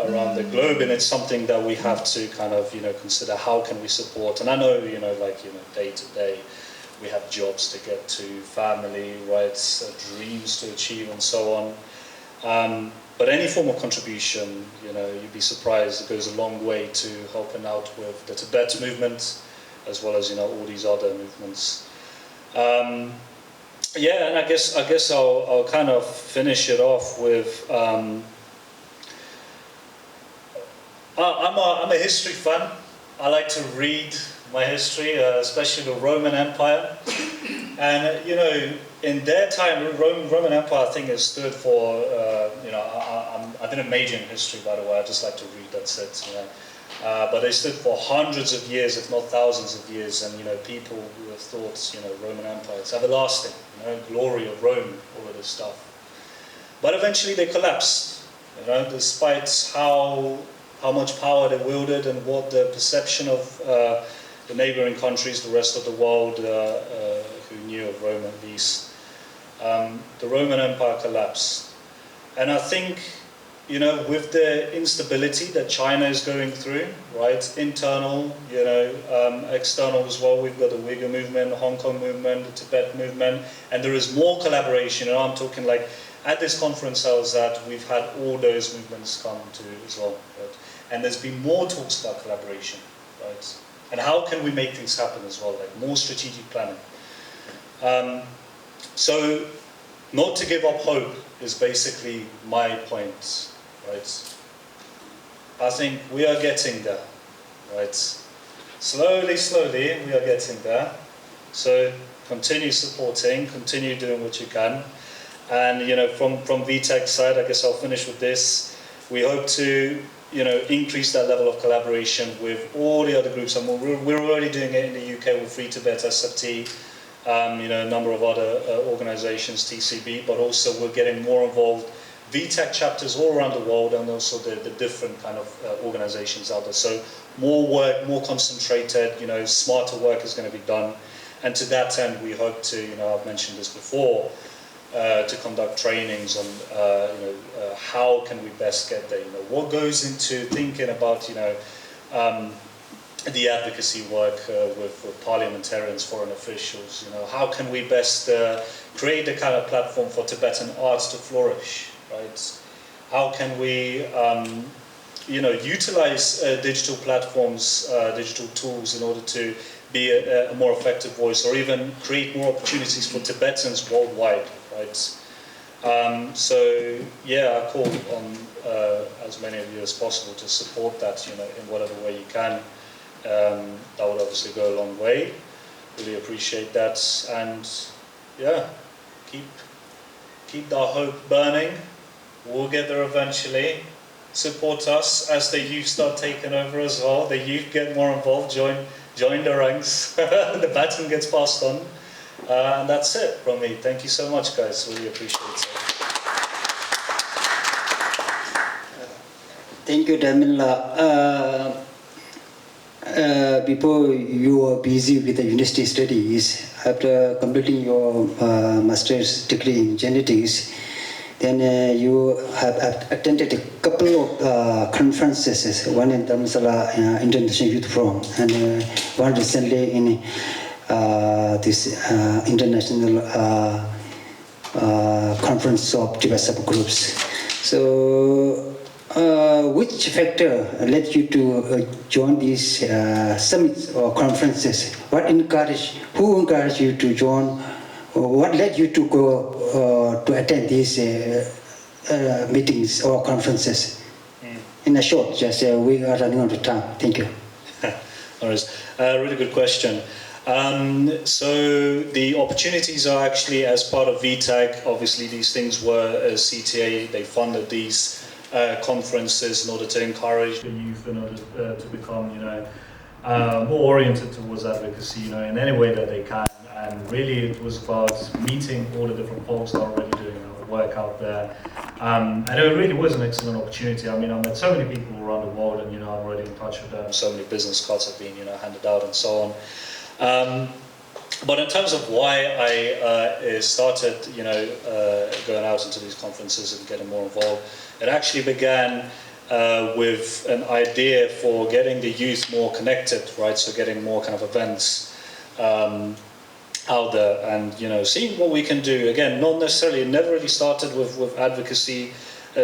around the globe, and it's something that we have to kind of, consider how can we support. And I know, day to day, we have jobs to get to, family, rights, dreams to achieve, and so on. But any form of contribution, you'd be surprised, it goes a long way to helping out with the Tibet movement, as well as, all these other movements. And I guess I'll kind of finish it off with, I'm a history fan. I like to read my history, especially the Roman Empire. And, in their time, Roman Empire, I think, it stood for, I didn't major in history, by the way, I just like to read, that's it. But they stood for hundreds of years, if not thousands of years, and, people who have thought, Roman Empire, it's everlasting, glory of Rome, all of this stuff. But eventually they collapsed, despite how much power they wielded and what the perception of the neighboring countries, the rest of the world, who knew of Rome at least. The Roman Empire collapsed. And I think, with the instability that China is going through, right, internal, external as well, we've got the Uyghur movement, the Hong Kong movement, the Tibet movement, and there is more collaboration. I'm talking at this conference cells that we've had all those movements come to as well, right? And there's been more talks about collaboration, right? And how can we make things happen as well, more strategic planning. So, not to give up hope is basically my point, right? I think we are getting there, right? Slowly, we are getting there. So, continue supporting, continue doing what you can. And, from VTech's side, I guess I'll finish with this. We hope to increase that level of collaboration with all the other groups. And we're already doing it in the UK with Free Tibet, SFT, a number of other organizations, TCB, but also we're getting more involved. VTech chapters all around the world, and also the different kind of organizations out there. So more work, more concentrated, smarter work is going to be done. And to that end, we hope to, I've mentioned this before, to conduct trainings on, how can we best get there? What goes into thinking about, the advocacy work with parliamentarians, foreign officials. How can we best create the kind of platform for Tibetan arts to flourish, right? How can we, utilize digital platforms, digital tools in order to be a more effective voice, or even create more opportunities for Tibetans worldwide, right? So yeah, I call on as many of you as possible to support that, in whatever way you can. That would obviously go a long way. Really appreciate that, and yeah, keep our hope burning. We'll get there eventually. Support us as the youth start taking over as well. The youth get more involved, join the ranks. The baton gets passed on. And that's it from me. Thank you so much, guys. Really appreciate it. Thank you, Damian. Before you were busy with the university studies, after completing your master's degree in genetics, then you have attended a couple of conferences, one in Dharamsala International Youth Forum, and one recently in this international conference of Tibet subgroups. So, which factor led you to join these summits or conferences? Who encouraged you to join? What led you to go to attend these meetings or conferences? In a short, just we are running out of time. Thank you. Really good question. So the opportunities are actually as part of VTAG. Obviously, these things were CTA. They funded these conferences in order to encourage the youth in order to become, more oriented towards advocacy, in any way that they can. And really, it was about meeting all the different folks that are already doing work out there. And it really was an excellent opportunity. I mean, I met so many people around the world, and I'm already in touch with them. So many business cards have been, handed out, and so on. But in terms of why I started, going out into these conferences and getting more involved, it actually began with an idea for getting the youth more connected, right? So getting more kind of events out there, and seeing what we can do. Again, not necessarily, it never really started with advocacy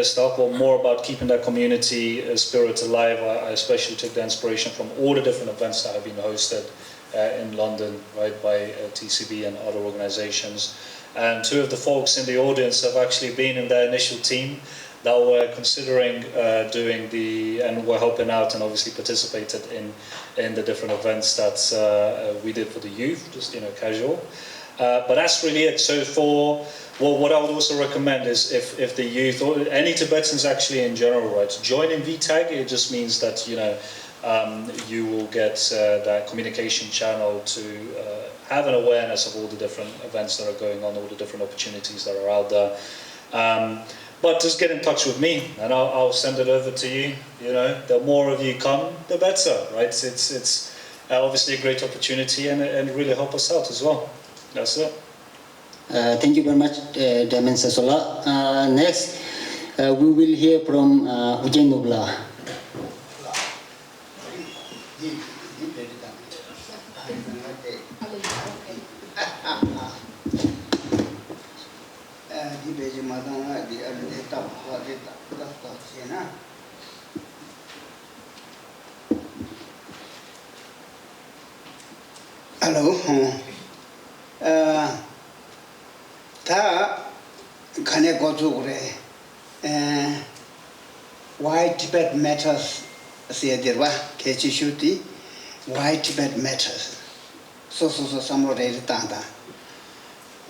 stuff, but more about keeping that community spirit alive. I especially took the inspiration from all the different events that have been hosted in London, right, by TCB and other organizations. And two of the folks in the audience have actually been in the initial team that were considering doing and were helping out and obviously participated in the different events that we did for the youth, just casual. But that's really it. So what I would also recommend is if the youth or any Tibetans actually in general, right, joining VTAG, it just means that you will get that communication channel to have an awareness of all the different events that are going on, all the different opportunities that are out there. But just get in touch with me, and I'll send it over to you. The more of you come, the better, right? It's obviously a great opportunity, and really help us out as well. That's it. Thank you very much, Damian Sirso. Next, we will hear from Ugyan Norbu. Hello. Why Tibet matters? Why Tibet matters? So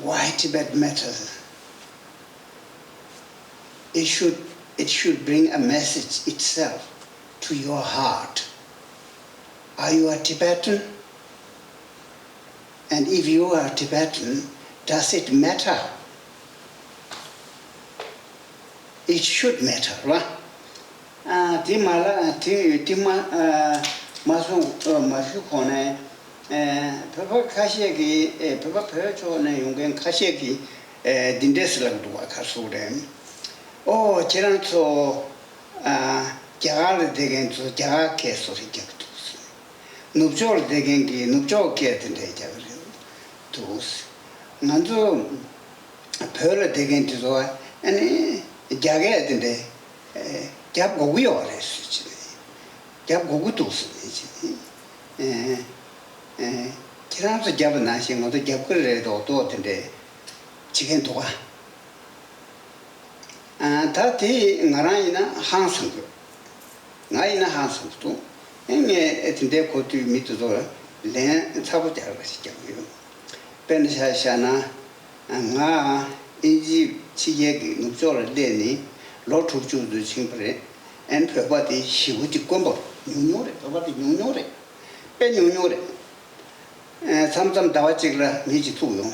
why Tibet matters? It should bring a message itself to your heart. Are you a Tibetan? And if you are Tibetan, does it matter? It should matter, right? And Pabati, she would combo, sometimes Dawachigla, Mijituyo,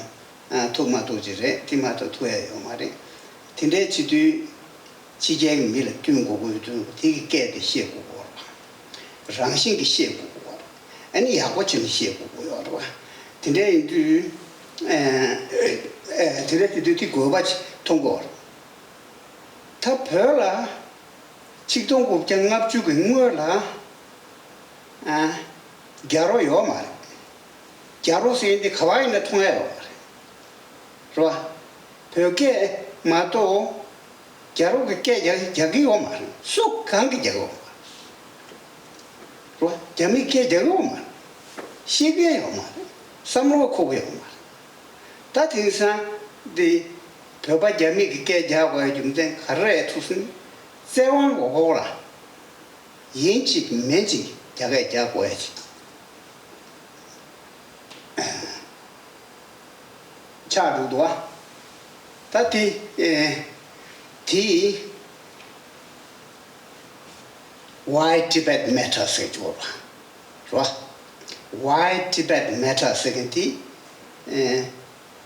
Tomato Jire, Timato Tue, Omari, Tinde Chidu, Chijang Mill, Tungo, take care the shape of water, Rangsing the shape of water, and you are watching the shape of water. Today, today, do go watch Tongo. Tapela. Chikdong Jangap Jugmurla Garo Yomar. Garo say the Kawaii in the Tongue. Roa Perke Mato 자로 게 자기 오마 쏙 강게 자고 로 재미게 자고 오마 시비에 오마 삼로 코고에 오마 다 대상 데 더바 재미게 자고 좀된 가르에 투슨 세원 오고라 인지 면지 자가 자고 해지 자루도와 다티 티 why Tibet matters 해줘 봐. why Tibet matters 그게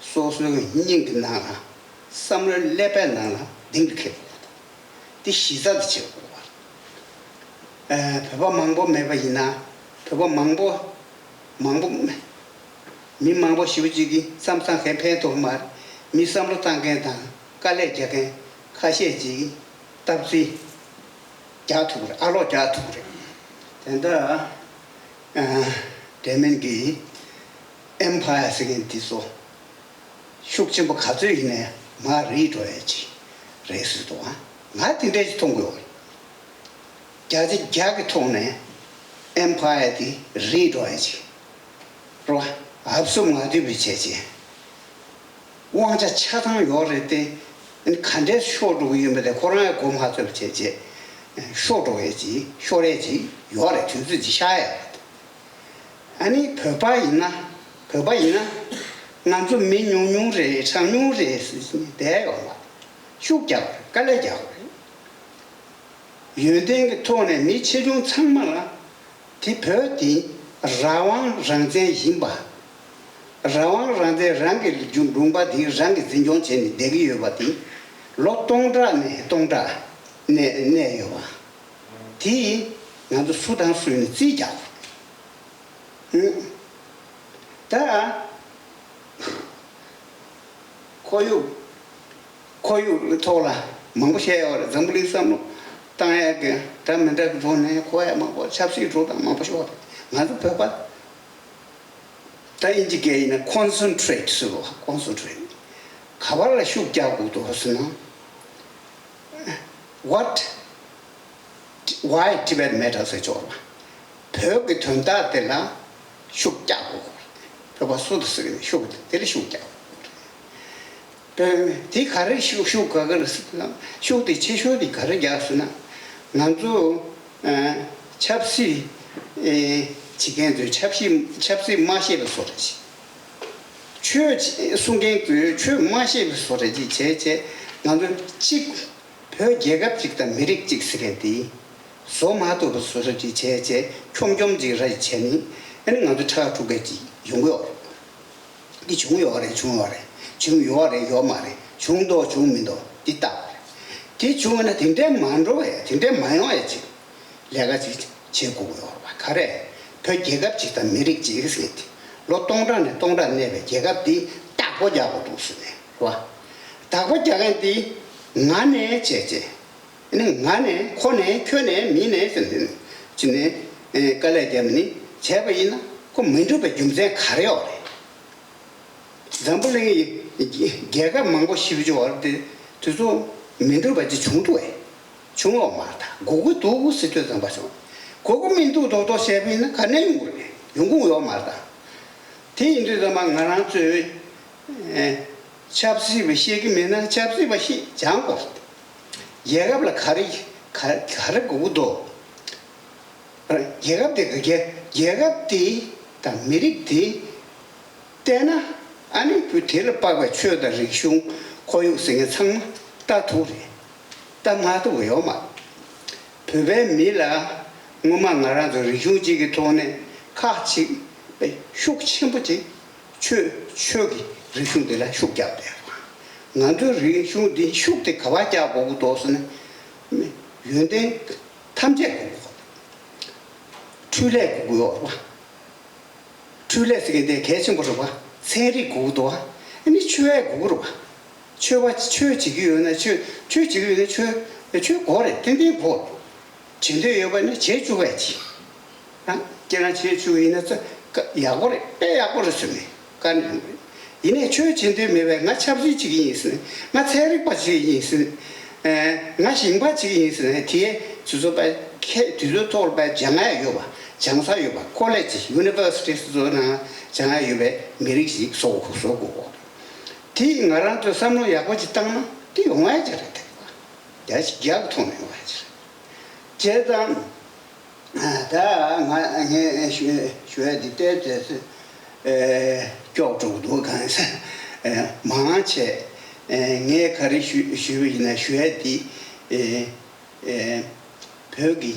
소소가 인증 나나 삼을 레벨나나 딩게 디 시자도 지고 배바 망보 매바이나 배바 망보 미망보 시부지기 삼상 해패도 말 미삼로 땅게다 깔레 제게 카시지 답지 자투를 알로 자투를 된다 대면기 엠파이어 세겐티소 슉침보 가져이네 말이 줘야지 레스도 나한테 통고요 자지 자기 통네 엠파이어디 리줘야지 로 앞서마디 비체지 왕자 차당 요럴 때 간데 쇼도 위험에 코로나 공화적 제제 쇼도에지 쇼래지 요래 주지 샤야 아니 법바이나 난좀 민용용래 창용래 대요 쇼자 깔래자 유대의 토네 미치중 창마라 디퍼디 라왕 랑제 힘바 라왕 랑제 랑게 중rum바디 랑게 진종체니 대기여바디 로똥다네 똥다 네네요바 디 나도 수단 수는 지자 다 코유 토라 망보셔요 정글리삼로 땅에 담는데 돈에 코야 뭐 찹시 줘다 뭐 보셔 나도 배봐 다 인지게는 concentrate로 concentrate 가발라 슉자고도 하스나 why Tibet matters 해줘 벽이 돈다 때라 슉자고 배봐 소도 쓰기 슉 때리 슉자고 디 가르 슉슉 가거를 쓰나 슉디 체쇼디 가르 야스나 난주 찹시 지겐도 찹시 마시를 소리지 최 순경도 최 마시를 소리지 제제 난주 벽 예갑 직다 미릭직 쓰게디 소마도 소리지 제제 총점지라 제니 아니 나도 차 두겠지 용요 이 중요하래 지금 요아래 요말에 중도 중민도 있다. 이 중에는 굉장히 많로해. 굉장히 많이 와야지. 내가 제고요. 가래. 그 계급직다 미릭지 했겠지. 로똥단에 똥단 내배 계급이 딱 보자고도 쓰네. 와. 딱 보자간디 나네 제제. 는 나네 코네 켜네 미네 쓰는 진네 깔래 때문에 제배이나 그 민주배 좀제 가려요. 잠불링이 개가 망고 시비죠 할때 저도 민들바지 중도에 중어 말다 고거 도구 쓰죠 봐서 고거 민도도 또 세비는 가는 거네 용공요 말다 대인들만 나랑 저 찹시비 시기면은 찹시비 장고 얘가블 가르 고도 얘가데 그게 얘가디 다 미릭디 때나 아니 그 텔파가 쳐다 리숑 고유생의 상 따투리 따마도 왜요마 베베 밀라 뭐만 나라도 리숑지기 돈에 같이 슉 침부지 추기 리숑들라 슉잡대 나도 리숑디 슉데 가와자 보고 도스는 윤대 탐제 출래고요 출래스게 개심 보러 봐 세리 고도와 아니 최애 고로 봐 최와 최지기요나 최지기요나 최고래 된데 고 진대 여반에 제주가지 아 제가 제주인에서 야고래 빼야고를 쓰네 가는 이네 최진대 매매 나 찹지 지기 있으네 나 세리 빠지 있으네 nga xingba chigi yin tiye chuzo ba tuzo tol ba janga yoba jangsa yoba college university zo na janga yobe mirik si so go ti ngaran to samno yakwa chi tangna ti yongwa jare te ya chi gyag thone wa jare jedan da nga nge shue di te te gyog zhu du kan sa ma che nge kari shue ina shue di pyogi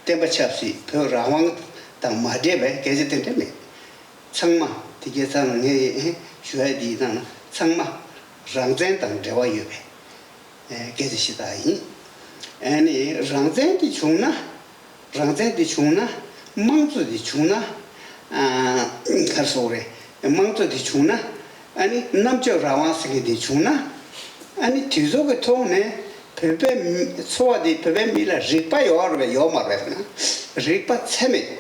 tempa chapsi pyo rawang tang ma debe gezi tente me changma tige san nge shue di na changma rangzen tang dewa yube gezi shida yin ani rangzen di chungna mangzu di chungna karsore mangzu di chungna ani namcho rawang singe di chungna ani tizo ge tone pepe soa di pepe mila rikpa yorwe yomarwe rikpa tseme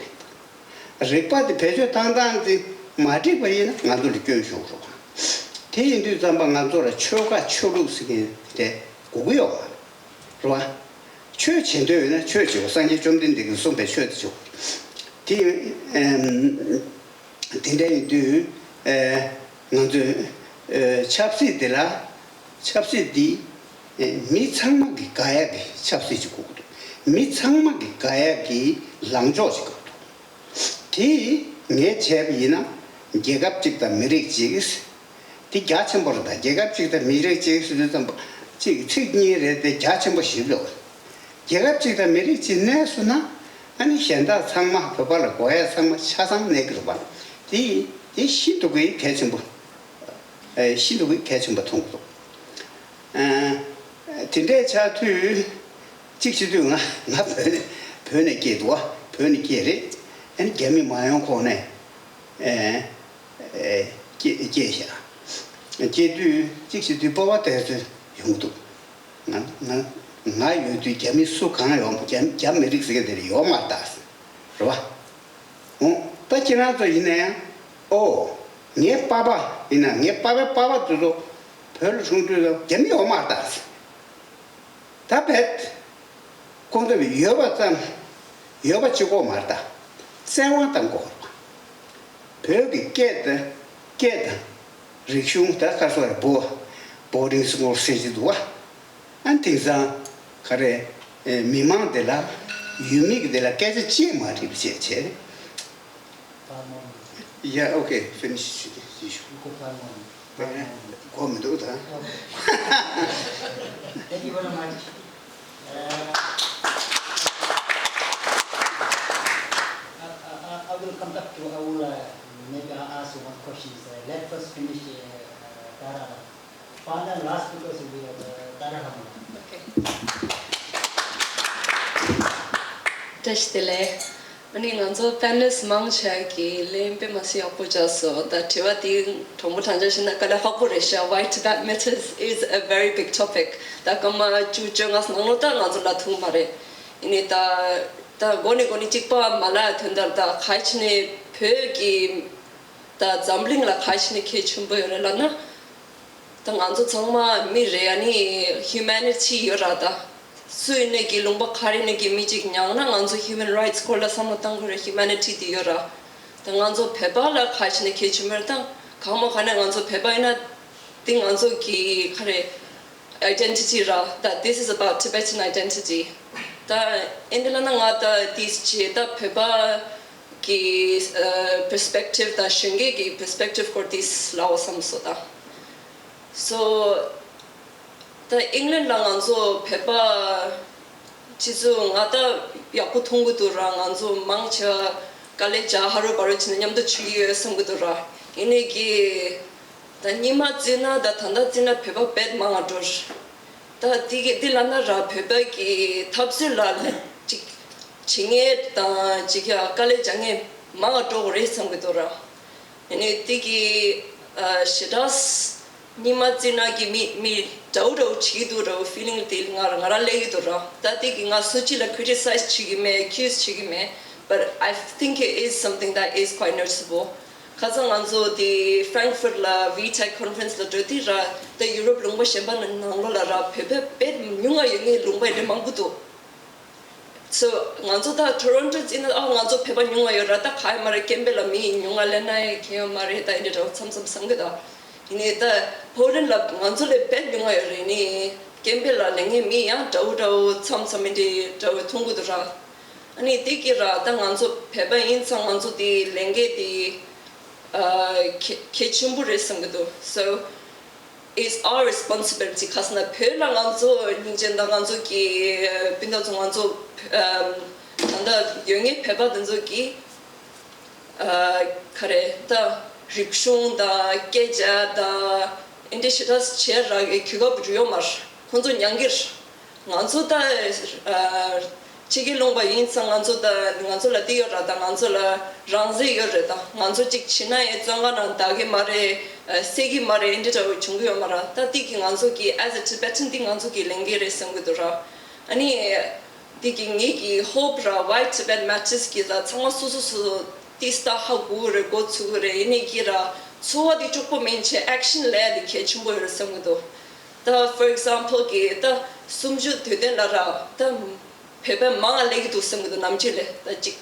rikpa di pecho tangtang di mati bayi na nga duli kyo shuk shuk te yin zamba nga zora choka cholu singe de gugu yorwa rwa chö chen do na chö chigo sanje chomdin de song pe chö chigo ti tinde yin nanzu chapsi de la chapsi di mi changma gi gaya gi chapsi chi ko mi changma gi gaya gi langjo chi ko ti nge chebi na gegap chik da mirik chi gis ti gyacham bor da gegap chik da mirik chi gis de tam chi chik ni re de gyacham bo shi lo gegap chik da mirik chi ne su na ani shenda changma ba la goya changma chasang ne gro ba ti 신도 그 개정부 신도 그 개정부 통도 근데 자투 직시도 나 변에 게도 변에 게리 아니 개미 마용 코네 게샤 제도 직시도 보와 대서 용도 나 요도 개미 수강을 용 개미릭스게 되리 요 맞다스 그봐 따지나도 이네 nye papa ina nye papa tudo pel chungdo gemi omartas tapet kondo yoba chigo marta senwa tan ko pegi keda rikshung ta kaso boarding school seji dua antiza kare mimang de la unique de la kese chi mari che Yeah, okay, finish the issue. Come do that. Thank you very much. I will come back to, I will maybe ask one question. Let's first finish Tara. Final last because we have Tara. Okay. Tashtile. Ani nganzo panelists mangcha ki lempe masi apojaso that tiwati tomu tanjashina kala hapuresha why Tibet matters is a very big topic. Da kama chujongas nangota nganzo la thumare. Ini ta goni chikpa mala thendar da khaichne phegi da zambling la khaichne ke chumbo yorela na. Ta nganzo changma mi re ani humanity yorada. Suine ki lungba khari ne ki mijik nyang na nganzo human rights kola samotang gore humanity diora ta nganzo pheba la khachne ke chumer ta khama khana nganzo pheba ina ting nganzo ki khare identity ra that this is about Tibetan identity ta indela na ngata this che ta pheba ki perspective ta shinge ki perspective for this lao samsoda so the England langanzo pepa chizu ngata yaku thongudura nganzo mangcha kaleja haru baru chinyamdo chugi sangudura inegi ta nima jina da thanda jina pepa bed mangador ta dilana ra pepa ki thapsula chingé ta jikya kaleja nge mangador re sangudura ine tigi shidas nima jina ki mi daudo chiduro feeling til ngara legidura that nga suchi la criticize chigime accuse chigime but I think it is something that is quite noticeable Kazang anzo the Frankfurt la VTech conference la doti ra the Europe lungba shemba nanglo la ra pepe pet nyunga yungi lungba de mangbuto. So nganzo ta Toronto in nganzo pepa nyunga yora ta kai mare kembe la mi nyunga lenai kyo mare ta inde ta samsam sangeda. Ini ta Poland la nganzo le pet nyunga yore ni kembe la lenge mi ya dau samsam inde dau tungu ra. Ani tikira ta nganzo pepa in sang nganzo di lenge di so it's our responsibility because na pela nganzo ninjenda nganzo ki binda nganzo anda yong에 배받은 ki kare da ripshon da geja da indishitas chera kyo buyo mar konzo nyangir nganzo da chigilongba yinsang nganzo da nganzo la diora da nganzo la rangze yore da nganzo chik china e zanga na dage mare segi mare indita chungyo mara ta tiki nganzo ki as a Tibetan thing nganzo ki lengere sangudura ani tiki ngi hope ra white Tibet matches ki da changa susu tista hagu re go chu re ini ki ra so di chukpo menche action le di ke chumbo re sangudo da for example ki da sumju thuden la ra da pepe maa legi tu samgudu namchile da chik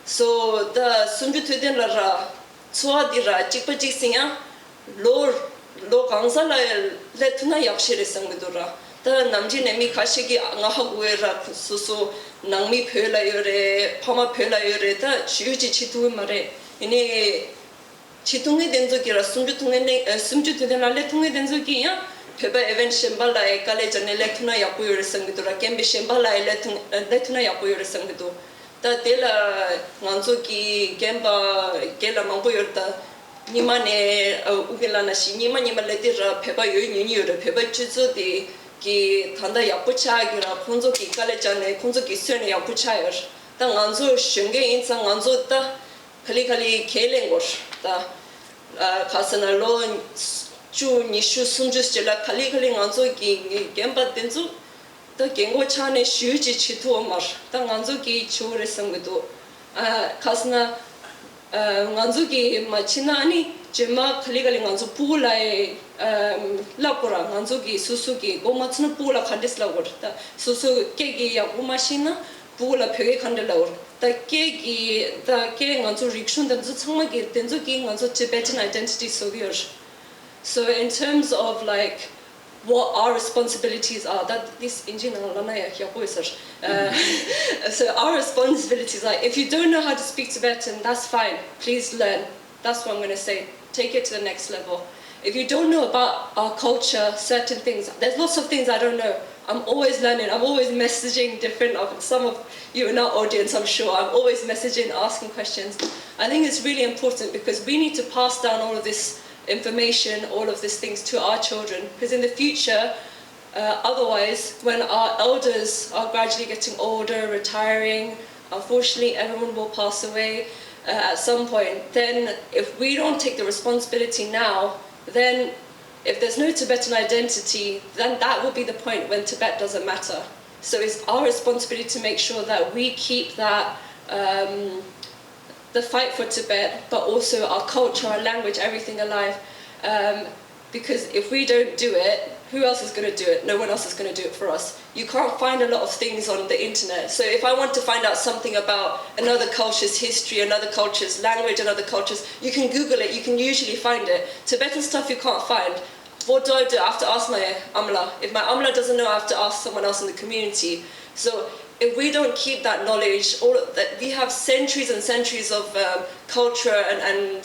so da sumju thuden la ra chua di ra chikpa chik singa lo gangsa la le tuna yakshire samgudu ra da namji nemi khashigi nga haguwe ra susu nangmi phela yore phama phela yore da chiyuji chitu mare ini chitungi denzo ki ra sumju thuden la le tungi denzo ki ya pepa event shembala e kale jane letuna yapu yore sangido ra kembe shembala e letuna yapu yore sangido ta tela nganzo ki gemba gela mangbo yorta nima ne ugela na shi nima leti ra pepa yoy nyuni yore pepa chuzo di ki tanda yapu chaagi ra khunzo ki kale jane khunzo ki sene yapu chayar ta nganzo shenge insa nganzo ta khali kele ngor ta khasana lo chu nishu sunjus jela khali nganzo ki gemba denzu ta gengo chane shuji chitu mar ta nganzo ki chore sangdo khasna nganzo ki machina ani jema khali nganzo pulai lapora nganzo ki susu ki gomatsna pula khandis lawor ta susu kegi ya gomashina pula phege khandalawor ta kegi ta ke nganzo rikshun denzu changma ki denzu ki nganzo Tibetan identity sogyor. So in terms of like what our responsibilities are, that this so our responsibilities are, if you don't know how to speak Tibetan, that's fine, please learn. That's what I'm going to say. Take it to the next level. If you don't know about our culture, certain things, there's lots of things I don't know. I'm always learning. I'm always messaging different of some of you in our audience, I'm sure. I'm always messaging, asking questions. I think it's really important because we need to pass down all of this information, all of these things to our children, because in the future, otherwise, when our elders are gradually getting older, retiring, unfortunately everyone will pass away at some point, then if we don't take the responsibility now, then if there's no Tibetan identity, then that will be the point when Tibet doesn't matter. So it's our responsibility to make sure that we keep that the fight for Tibet, but also our culture, our language, everything alive. Because if we don't do it, who else is going to do it? No one else is going to do it for us. You can't find a lot of things on the internet. So if I want to find out something about another culture's history, another culture's language, another culture's, you can Google it, you can usually find it. Tibetan stuff you can't find. What do? I have to ask my amla. If my amla doesn't know, I have to ask someone else in the community. So if we don't keep that knowledge, all of that, we have centuries and centuries of culture and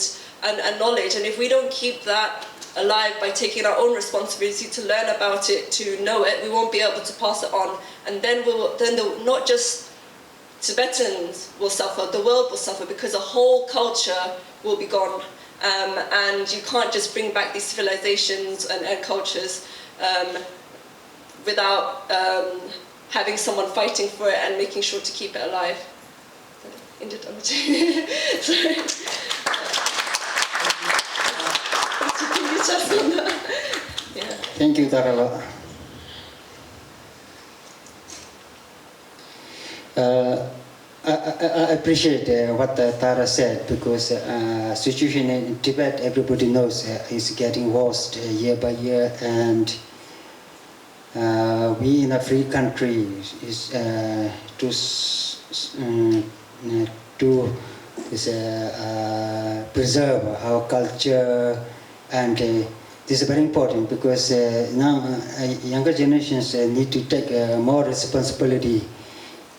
knowledge, and if we don't keep that alive by taking our own responsibility to learn about it, to know it, we won't be able to pass it on, and then not just Tibetans will suffer, the world will suffer, because a whole culture will be gone, and you can't just bring back these civilizations and cultures without having someone fighting for it and making sure to keep it alive. Sorry. Yeah. Thank you, Tara. I appreciate what Tara said, because situation in Tibet, everybody knows, is getting worse year by year, and we in a free country is to preserve our culture, and this is very important, because now younger generations need to take more responsibility,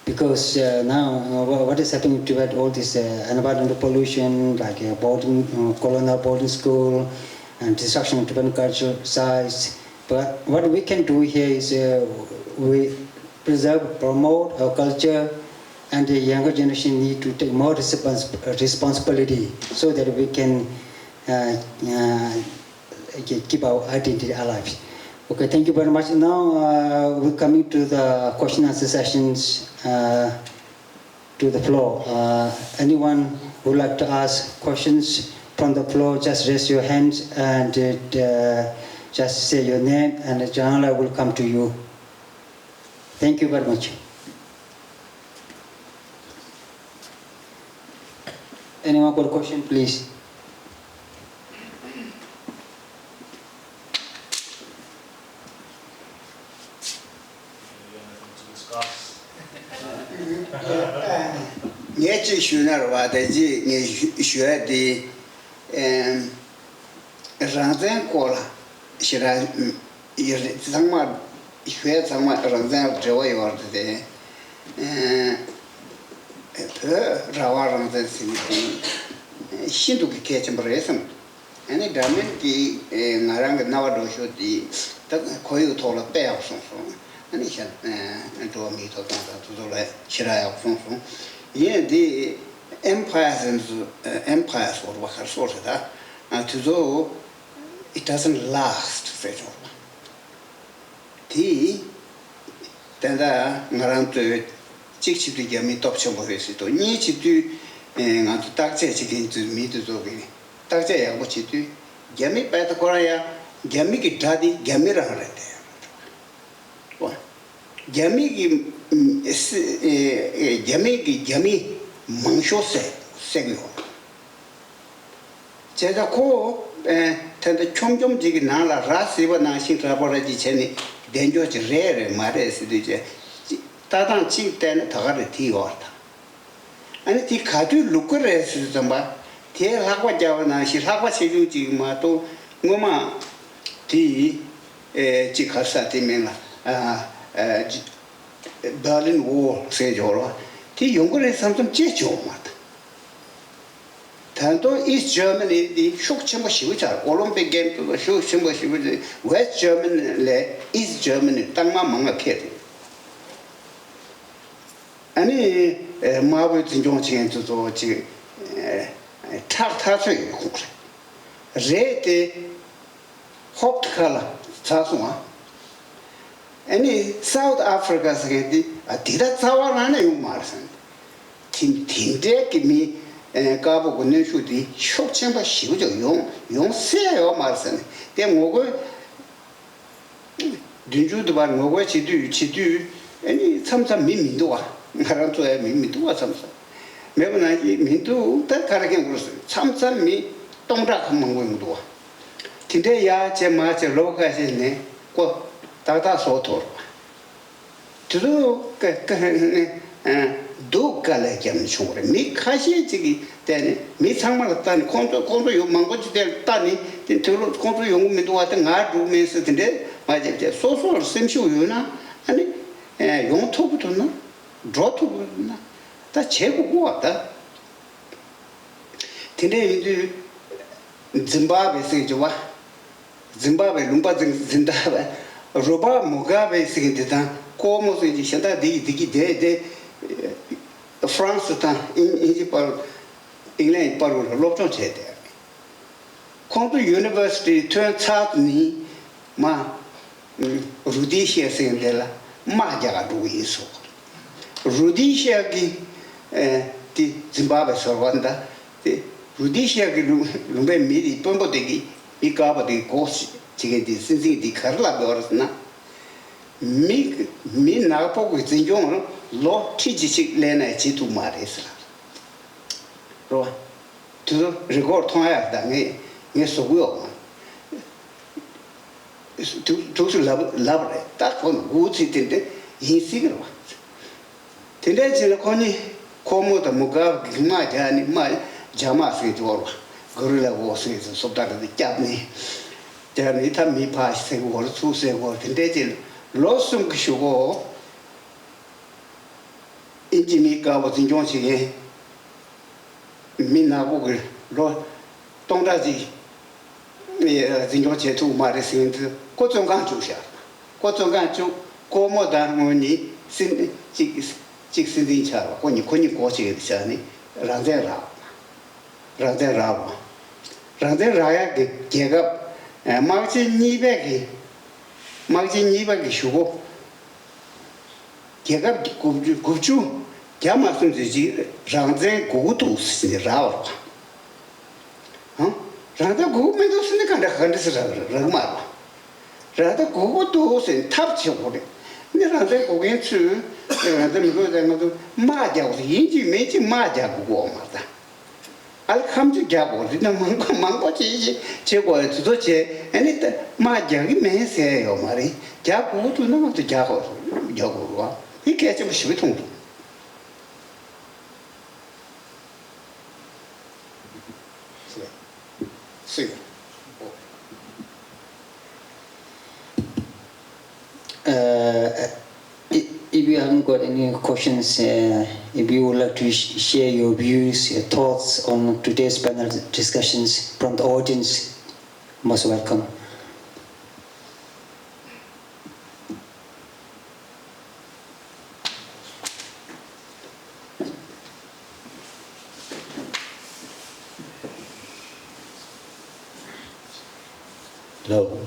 because now what is happening in Tibet, all this environmental pollution, like colonial boarding school, and destruction of Tibetan culture sites. But what we can do here is we preserve, promote our culture, and the younger generation need to take more responsibility, so that we can keep our identity alive. Okay, thank you very much. Now we're coming to the question and answer sessions, to the floor. Anyone who would like to ask questions from the floor, just raise your hands and just say your name, and the Jamyang will come to you. Thank you very much. Anyone got a question, please? Nye chi shu nar wa de ji nye shue di rangzhen ko la shira zangma shue zangma rangzhen zhewa yor de pe rawa rangzhen simi shindu ki kechem resam ane Damian ki ngarang nawa do shu di koyu tola pe yak song song ane shan do mi to tang ta tu le shira yak song song yeah, the empires or what sort of that, to it doesn't last very long. Then around the chick to get me top chumbo to need to do and to tax it to me to do. Tax what you do, get me by the Korea, get me it daddy, get me around there. Jamyang Jamyang Mangsho Segyo. Chedako Tanda Chomjom Jig Nala Rasiva Nashi Traboraji Cheni, Dangerous Rare Mares Tadan Ching Ten Tagari Tea Water. And the Kadu Lucres Zamba, Tia Lagua Javana, she Lagua Sedu Jimato, Muma Tea Chikasati Mela. Berlin Wall, say Jora, the younger is something Chichomat. Tanto East Germany, the Shukchimbashi, which are Olympic game to the Shukchimbashi, West Germany, East Germany, Tangma Manga Keti. Any Marvel in Johnson to the Tartar Red Hot color, Tasuma. Any South Africa second, I did that Sawarana, you Marson. Tinde give me Gabo Gunesudi, Shok Chamber Shujo, young say or Marson. Then Mogo Dunju the one Mogo Chidu, any sometimes Mimi doa, Naranto Mimi doa something. Maybe I do that Karakan was sometimes me don't rock among doa. Tinde ya Chema, Loka is name. Tata Sotor. To do Galacam Shore, me Kashi, then me Samaratan, Conto, you Mangoji del Tani, then to Conto Young Midwat and Ardu means today, my social Simshu Yuna, and Young Tobutuna, draw to that check water. Today, Zimbabwe, Zimbabwe, Lumba Zimbabwe. Roba Mugabe Sigita, como se diz, de France, England, Paru, Lopton Chete. Come to university, turns out me, ma Rudisha Sindela, Maja do so. Rudisha di Zimbabwe Sorwanda, the Rudisha Lumbe Midi, Pombodegi, Ikaba di Coast. Di Carla Borsna, me Napo with the young, 로 티지식 레나 지도 말했어. 로 두 리고 통하야 당에 네 소고요. 두수 라브레 딱 보는 우지 텐데 인식으로 와. 근데 제가 거니 고모도 뭐가 그마자니 마 자마스게 돌아. 그러려고 해서 속다를 잡니. 제가 이타 미파세고 월 수세고 근데 제 로스 그시고 인지미가 무슨 정식에 민나고 그로 동다지 진정체 두 마리 생드 고정간 주샤 고정간 주 고모다르모니 신 직신딩차 고니 고치게 되잖니 라데라야 개가 막진 200이 쉬고 개가 굽주 야마슨 지지 랑제 고도 쓰라와 라다 고메도 쓰니까 한데서 라마 라다 고도 쓰 탑치 오래 근데 라다 고겐츠 라다 미고 되면도 마자고 인지 메지 마자고 말다 알캄지 갸고 리나 망고지 제고 도대체 아니 마자기 메세요 말이 갸고도 나도 갸고 여고와 이게 좀 쉬위 통도 If you haven't got any questions, if you would like to share your views, your thoughts on today's panel discussions from the audience, most welcome. Hello,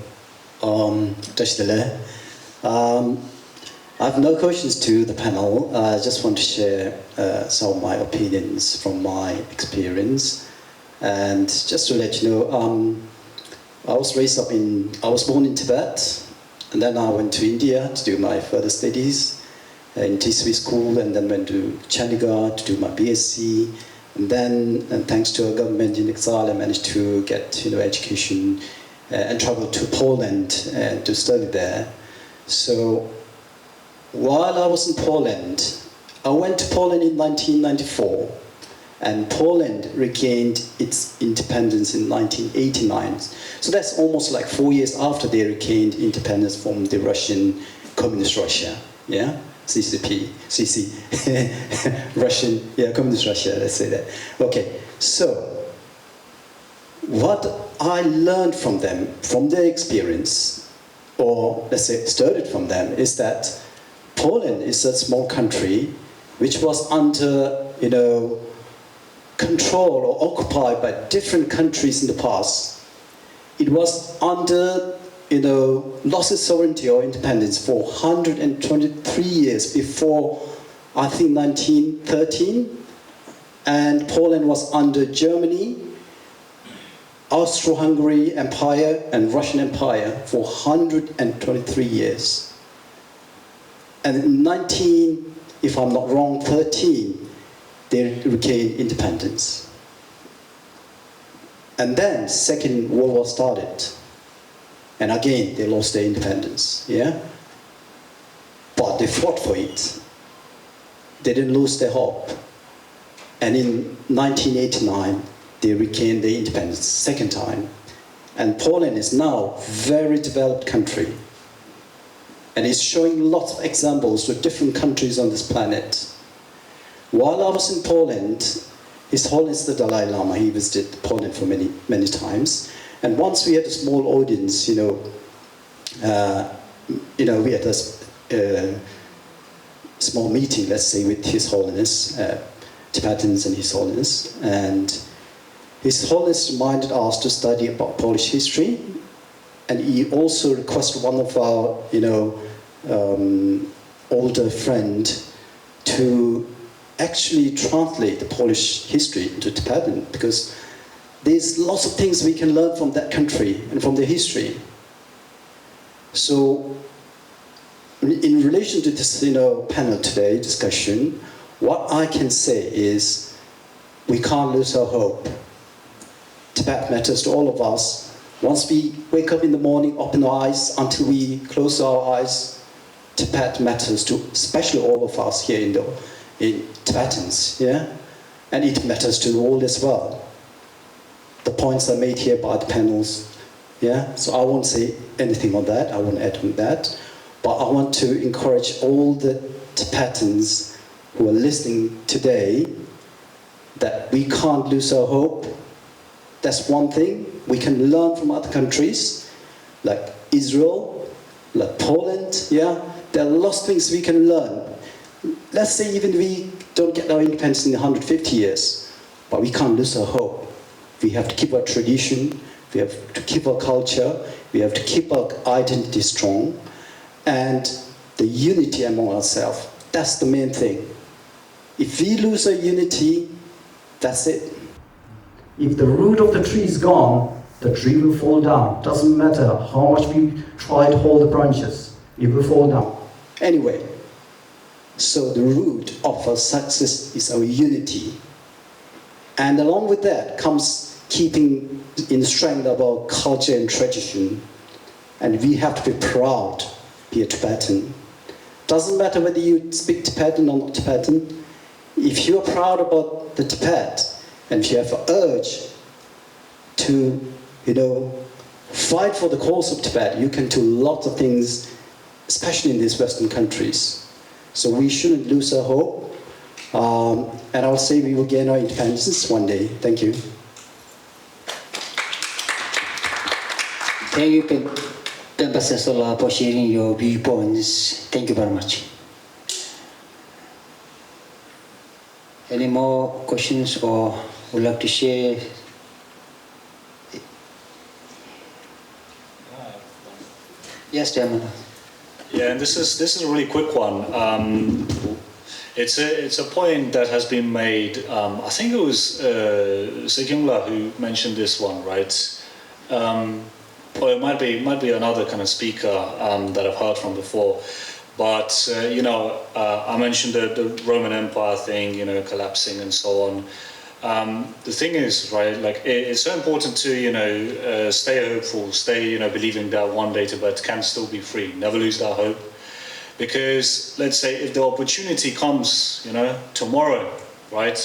I have no questions to the panel. I just want to share some of my opinions from my experience. And just to let you know, I was born in Tibet, and then I went to India to do my further studies in Tsering school, and then went to Chandigarh to do my BSc. And then, and thanks to a government in exile, I managed to get education and travel to Poland to study there. So while I was in Poland, I went to Poland in 1994, and Poland regained its independence in 1989. So that's almost like 4 years after they regained independence from the Russian, Communist Russia, yeah? CCP, Russian, yeah, Communist Russia, let's say that. Okay, so what I learned from them, from their experience, or let's say studied from them, is that Poland is a small country which was under, control or occupied by different countries in the past. It was under, lost its sovereignty or independence for 123 years before, I think, 1913. And Poland was under Germany, Austro-Hungary Empire and Russian Empire for 123 years. And in if I'm not wrong, 13, they regained independence. And then Second World War started. And again, they lost their independence, yeah? But they fought for it. They didn't lose their hope. And in 1989, they regained their independence second time. And Poland is now a very developed country. And it's showing lots of examples to different countries on this planet. While I was in Poland, His Holiness the Dalai Lama, he visited Poland for many, many times. And once we had a small audience, we had a small meeting, let's say, with His Holiness, Tibetans and His Holiness. And His Holiness reminded us to study about Polish history, and he also requested one of our, older friend to actually translate the Polish history into Tibetan, because there's lots of things we can learn from that country and from their history. So in relation to this, panel today discussion, what I can say is we can't lose our hope. Tibet matters to all of us. Once we wake up in the morning, open our eyes, until we close our eyes, Tibet matters to especially all of us here in Tibetans, yeah? And it matters to the world as well. The points are made here by the panels, yeah? So I won't say anything on that, I won't add on that. But I want to encourage all the Tibetans who are listening today that we can't lose our hope. That's one thing. We can learn from other countries, like Israel, like Poland, yeah? There are lots of things we can learn. Let's say even we don't get our independence in 150 years, but we can't lose our hope. We have to keep our tradition, we have to keep our culture, we have to keep our identity strong, and the unity among ourselves. That's the main thing. If we lose our unity, that's it. If the root of the tree is gone, the tree will fall down. Doesn't matter how much we try to hold the branches, it will fall down. Anyway, so the root of our success is our unity. And along with that comes keeping in strength of our culture and tradition. And we have to be proud to be a Tibetan. Doesn't matter whether you speak Tibetan or not Tibetan. If you're proud about the Tibet, and if you have an urge to, fight for the cause of Tibet, you can do lots of things, especially in these Western countries. So we shouldn't lose our hope. And I'll say we will gain our independence one day. Thank you. Thank you, Professor Sola, for sharing your viewpoints. Thank you very much. Any more questions or would like to share? Yes, Chairman. Yeah, and this is a really quick one. It's a point that has been made. I think it was Sekyungla who mentioned this one, right? Or it might be another kind of speaker that I've heard from before. But I mentioned the Roman Empire thing, collapsing and so on. The thing is, right, like it's so important to stay hopeful, stay believing that one day Tibet can still be free. Never lose that hope, because let's say if the opportunity comes, tomorrow, right,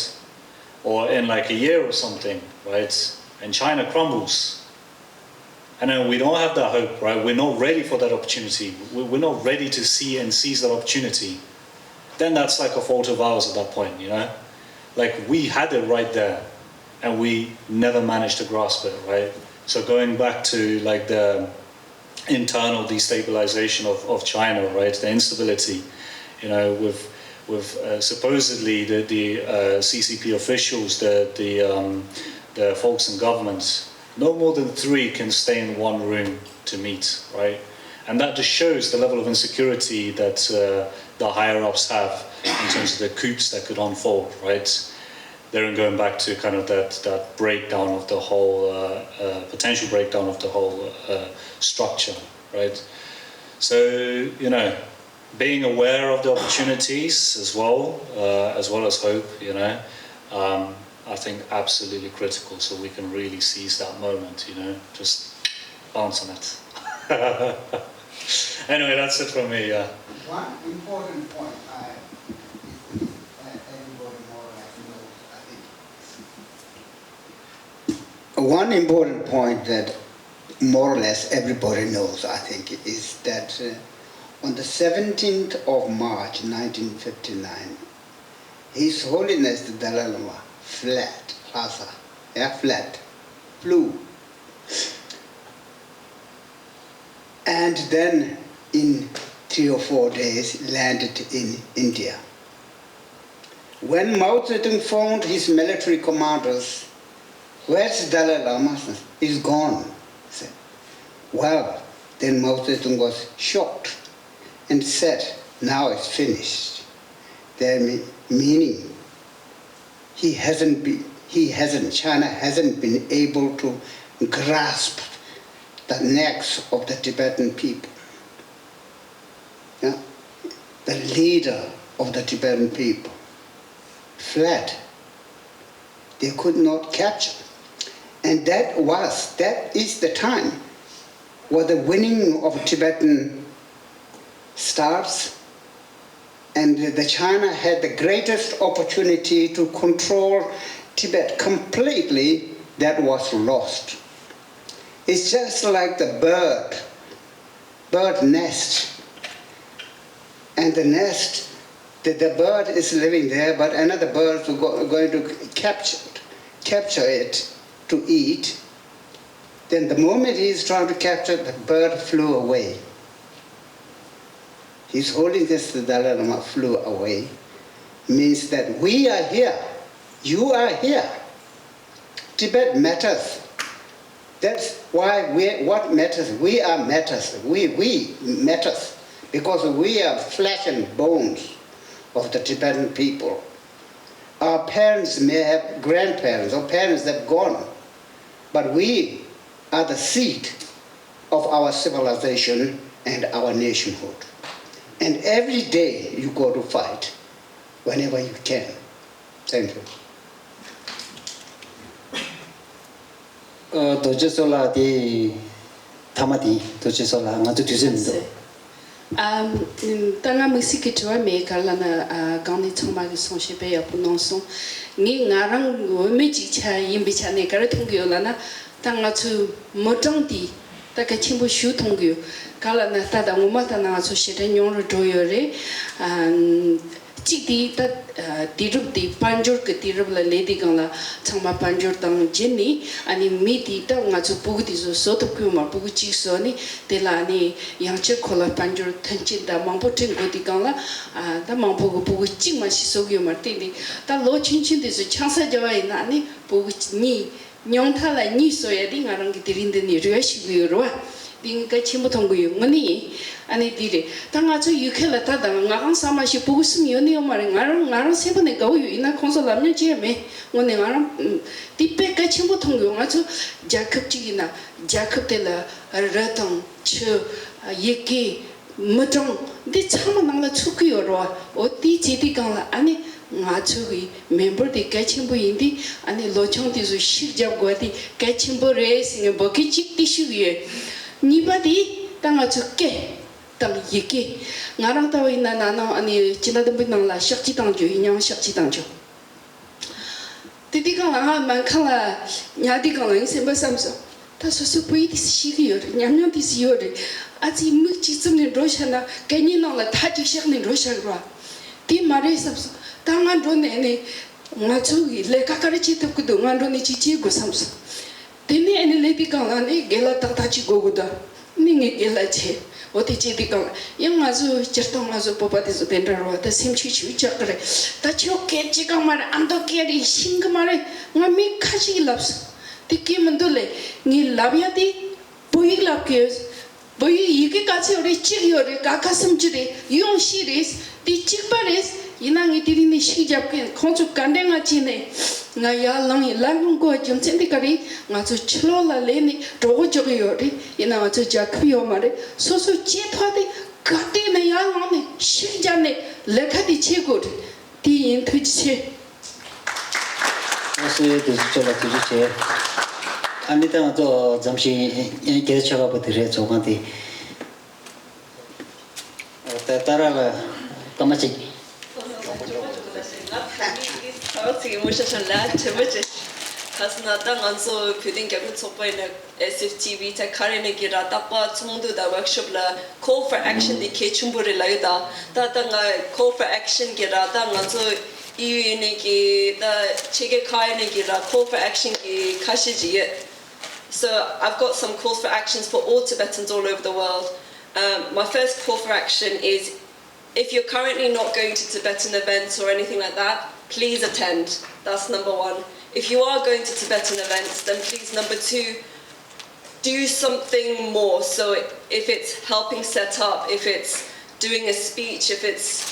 or in like a year or something, right, and China crumbles. And then we don't have that hope, right? We're not ready for that opportunity. We're not ready to see and seize that opportunity. Then that's like a fault of ours at that point, Like we had it right there, and we never managed to grasp it, right? So going back to like the internal destabilization of China, right? The instability, with supposedly the CCP officials, the folks in government. No more than 3 can stay in one room to meet, right? And that just shows the level of insecurity that the higher-ups have in terms of the coups that could unfold, right? They're going back to kind of that breakdown of the whole, potential breakdown of the whole structure, right? So, being aware of the opportunities as well as hope, I think absolutely critical, so we can really seize that moment, just bounce on it. Anyway, that's it from me, yeah. One important point everybody more or less knows, I think. One important point that more or less everybody knows, I think, is that on the 17th of March 1959, His Holiness the Dalai Lama flew. And then in 3 or 4 days landed in India. When Mao Zedong found his military commanders, where's Dalai Lama? He's gone. He said, well, then Mao Zedong was shocked and said, now it's finished. Meaning, China hasn't been able to grasp the necks of the Tibetan people. Yeah? the leader of the Tibetan people, fled. They could not capture. And that is the time where the winning of Tibetan starts, and the China had the greatest opportunity to control Tibet completely. That was lost. It's just like the bird nest. And the nest, the bird is living there, but another bird is going to capture it to eat. Then the moment he is trying to capture, the bird flew away. His Holiness the Dalai Lama flew away. Means that we are here. You are here. Tibet matters. That's why what matters? We are matters. We matters. Because we are flesh and bones of the Tibetan people. Our parents may have grandparents or parents that have gone, but we are the seed of our civilization and our nationhood. And every day you go to fight, whenever you can. Thank you. 도지소라 디 타마디 도지소라 나도 뒤집는다. tanga musiki tuwa me kalana gandhi chongma gi songshi be ya punongson ngi ngarang me ji cha yimbi cha ne kar thongyo lana tanga chu motang di ta ka chimbu shu thongyo kalana ta da ngoma ta na chu shi de nyong ro do yo re chi di ta dirup di panjur ke dirup la le di gang la changma panjur tang jinni ani mi di ta nga chu pu di so to ku ma pu chi so ni de la ni yang che khola panjur thanchin da mang po ting go di gang la ta mang po go pu chi ma si so gyo ma ti ni ta lo chin chin de so chang sa ja wa na ni pu ni nyong tha la ni so ya di nga rang ki dirin de ni ryo shi gyo ro 빙가 침부 통구요 뭐니 아니 디레 당아주 유켈라다 당아강 사마시 보고 있으면 연이요 말이 나랑 세 번에 가고 이나 콘솔람냐 제메 오늘 나랑 디페가 침부 통구요 아주 자급직이나 자급텔라 라당 쳐 예기 뭐좀 디 참아 나라 추기요로 어디 제디 강라 아니 ngachugi member de kachimbo indi ani lochong de su shijab gwadi kachimbo re singe boki chik tishuye nibadi tanga chukke tang yeke ngarang tawa ina nana ani chinadambi nangla shakchi tangjo inyang shakchi tangjo titi kang la man kang la nyadi kang la semba samso ta so so pui dis shigi yor nyamnyam dis yor aji mukchi tsumne roshana kanyi nangla taji shakne rosharwa ti mare samso tangan ro ne ngachugi le kakari chi tapku do ngan ro ne chi chi go samso tene ene le di kang la ne gela ta ta chi go go da ni nge gela che oti chi di kang yang ngazu chertong ngazu popa de so dendra ro ta sim chi chi chakre ta chok ke chi kang mar ando ke ri sing mare ngami khachi laps ti ki mandule ni labya di boi lap ke boi yike ka che ore chi yore ka ka sam chi de yong shi res ti chi pares 이낭이 디리니 시잡게 콘주 간댕아 지네 nga ya lang lang ko jung chen de kari nga chu chlo la le ni ro jo yo ri ina nga chu ja khyo ma re so so che thwa de ga de na ya lang ne shi ja ne le kha di che go di yin thu che so de chu la tu che ani ta to jamshi ye ke cha ga ba de re jo ga de ta tara la kamachi 지금 모셔선 라트버지 가스나다 안서 비딩 개그 속바이나 SFTV 자 카레네기라 답바 총도다 워크숍라 call for action 디 케춘부를 라이다 다다가 call for action 게라다 안서 이유네기 다 체계 카레네기라 call for action 기 가시지 so I've got some calls for actions for all Tibetans all over the world. My first call for action is if you're currently not going to Tibetan events or anything like that, please attend. That's number one. If you are going to Tibetan events, then please, number two, do something more. So if it's helping set up, if it's doing a speech, if it's,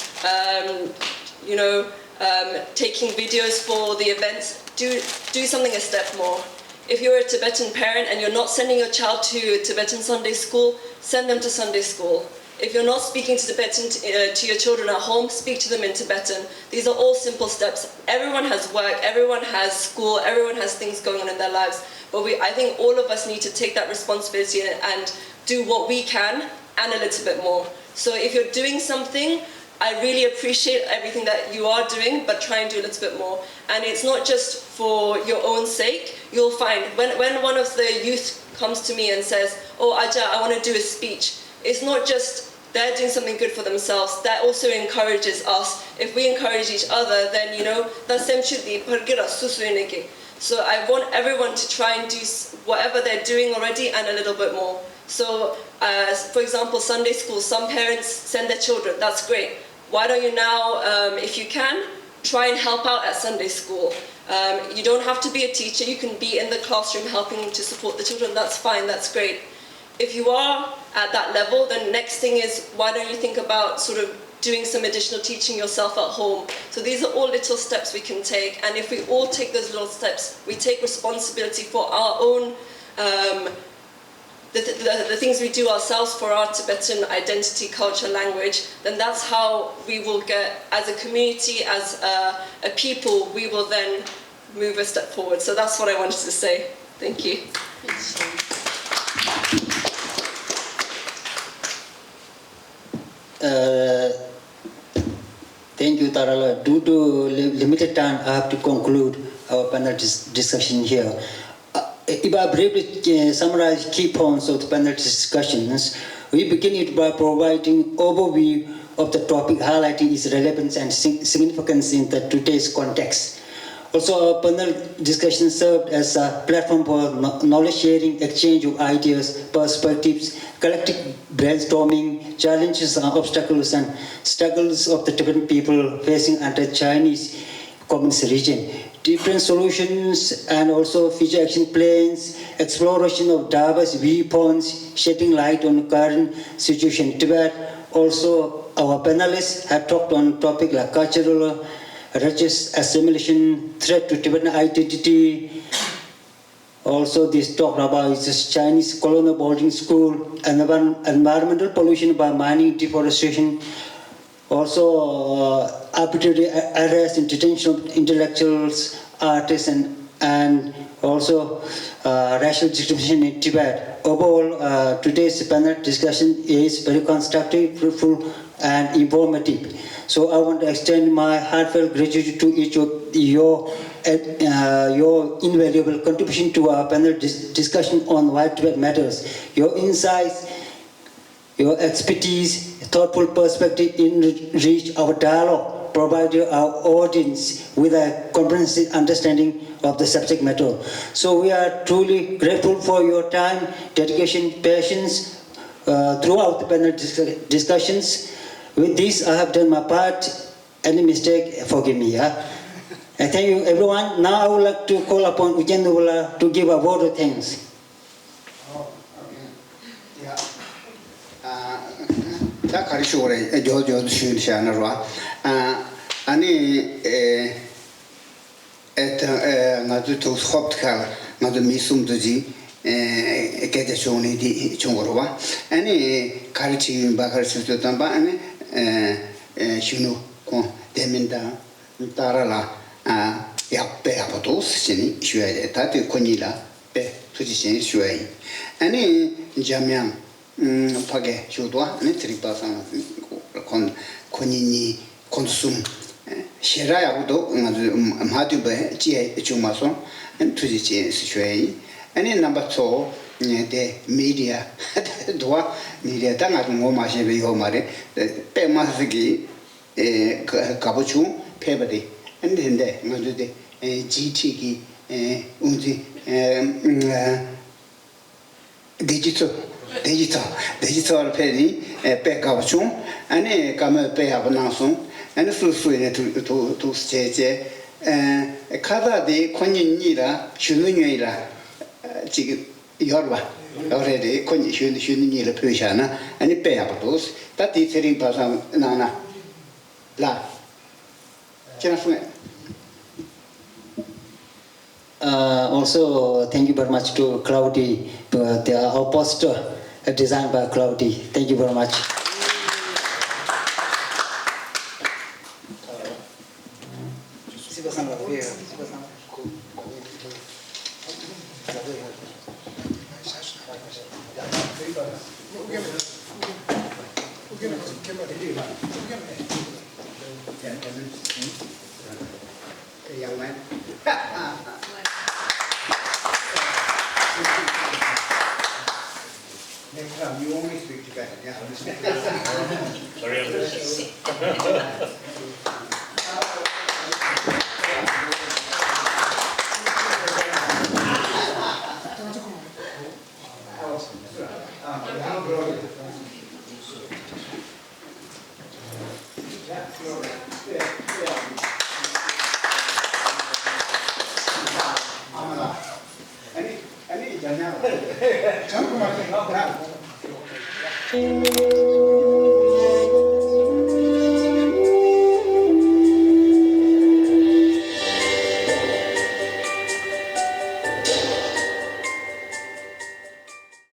taking videos for the events, do something a step more. If you're a Tibetan parent and you're not sending your child to Tibetan Sunday school, send them to Sunday school. If you're not speaking to Tibetan to your children at home, speak to them in Tibetan. These are all simple steps. Everyone has work, everyone has school, everyone has things going on in their lives. But I think all of us need to take that responsibility and do what we can and a little bit more. So if you're doing something, I really appreciate everything that you are doing, but try and do a little bit more. And it's not just for your own sake. You'll find when one of the youth comes to me and says, "Oh, Aja, I want to do a speech," it's not just they're doing something good for themselves. That also encourages us. If we encourage each other, then that's so I want everyone to try and do whatever they're doing already and a little bit more. So, for example, Sunday school, some parents send their children. That's great. Why don't you now, if you can, try and help out at Sunday school. You don't have to be a teacher. You can be in the classroom helping to support the children. That's fine. That's great. If you are at that level, then next thing is, why don't you think about sort of doing some additional teaching yourself at home? So these are all little steps we can take. And if we all take those little steps, we take responsibility for our own, the things we do ourselves for our Tibetan identity, culture, language, then that's how we will get, as a community, as a people, we will then move a step forward. So that's what I wanted to say. Thank you. Thank you, Tara. Due to limited time, I have to conclude our panel discussion here. If I briefly summarize key points of the panel discussions, we begin it by providing overview of the topic, highlighting its relevance and significance in today's context. Also, our panel discussion served as a platform for knowledge sharing, exchange of ideas, perspectives, collective brainstorming, challenges, obstacles, and struggles of the Tibetan people facing anti-Chinese communist region. Different solutions and also future action plans, exploration of diverse viewpoints, shedding light on current situation in Tibet. Also, our panelists have talked on topics like cultural religious assimilation, threat to Tibetan identity. Also, this talk about this Chinese colonial boarding school, environmental pollution by mining, deforestation. Also, arbitrary arrest and detention of intellectuals, artists, and also racial discrimination in Tibet. Overall, today's panel discussion is very constructive, fruitful, and informative. So I want to extend my heartfelt gratitude to each of your invaluable contribution to our panel discussion on why Tibet matters. Your insights, your expertise, thoughtful perspective enrich our dialogue, provided our audience with a comprehensive understanding of the subject matter. So we are truly grateful for your time, dedication, patience throughout the panel discussions. With this, I have done my part. Any mistake, forgive me. And thank you, everyone. Now I would like to call upon Ugyan Norbu to give a word of thanks. 다 가르쳐 오래 저저 쉬는시하나로 아니 나도 또 섭트칼 나도 미숨도지 개대쇼니디 중국어와 아니 가르치는 바 가르쳐도 담바 아니 신우 고 데민다 따라라 약배 아버도 쓰시니 쉬어야 돼 다들 권이라 배 투지신 쉬어야 아니 잠양 파게 쇼도아 네 Tsering Passang kon konini konsum shera야고도 마두베 지에 주마소 투지지 스쉐이 아니 넘버 2 네 미디어 도와 미디어 당하고 뭐 마시베 요 말에 빼마스기 가보추 페버디 근데 맞는데 GT기 운지 디지털 펜이 백가보충 아니 가면 빼하고 나서 아니 수수에 또 스테이지 카다디 권인이라 쉬는이라 지금 여러분 already 권이 쉬는이라 표시하나 아니 빼하고도 다디 Tsering Passang 나나 라 지나서 Also, thank you very much to Cloudy, our poster designed by Cloudy. Thank you very much. young man. Next time you only speak Tibetan, yeah? Very ambitious. Any Jamyang?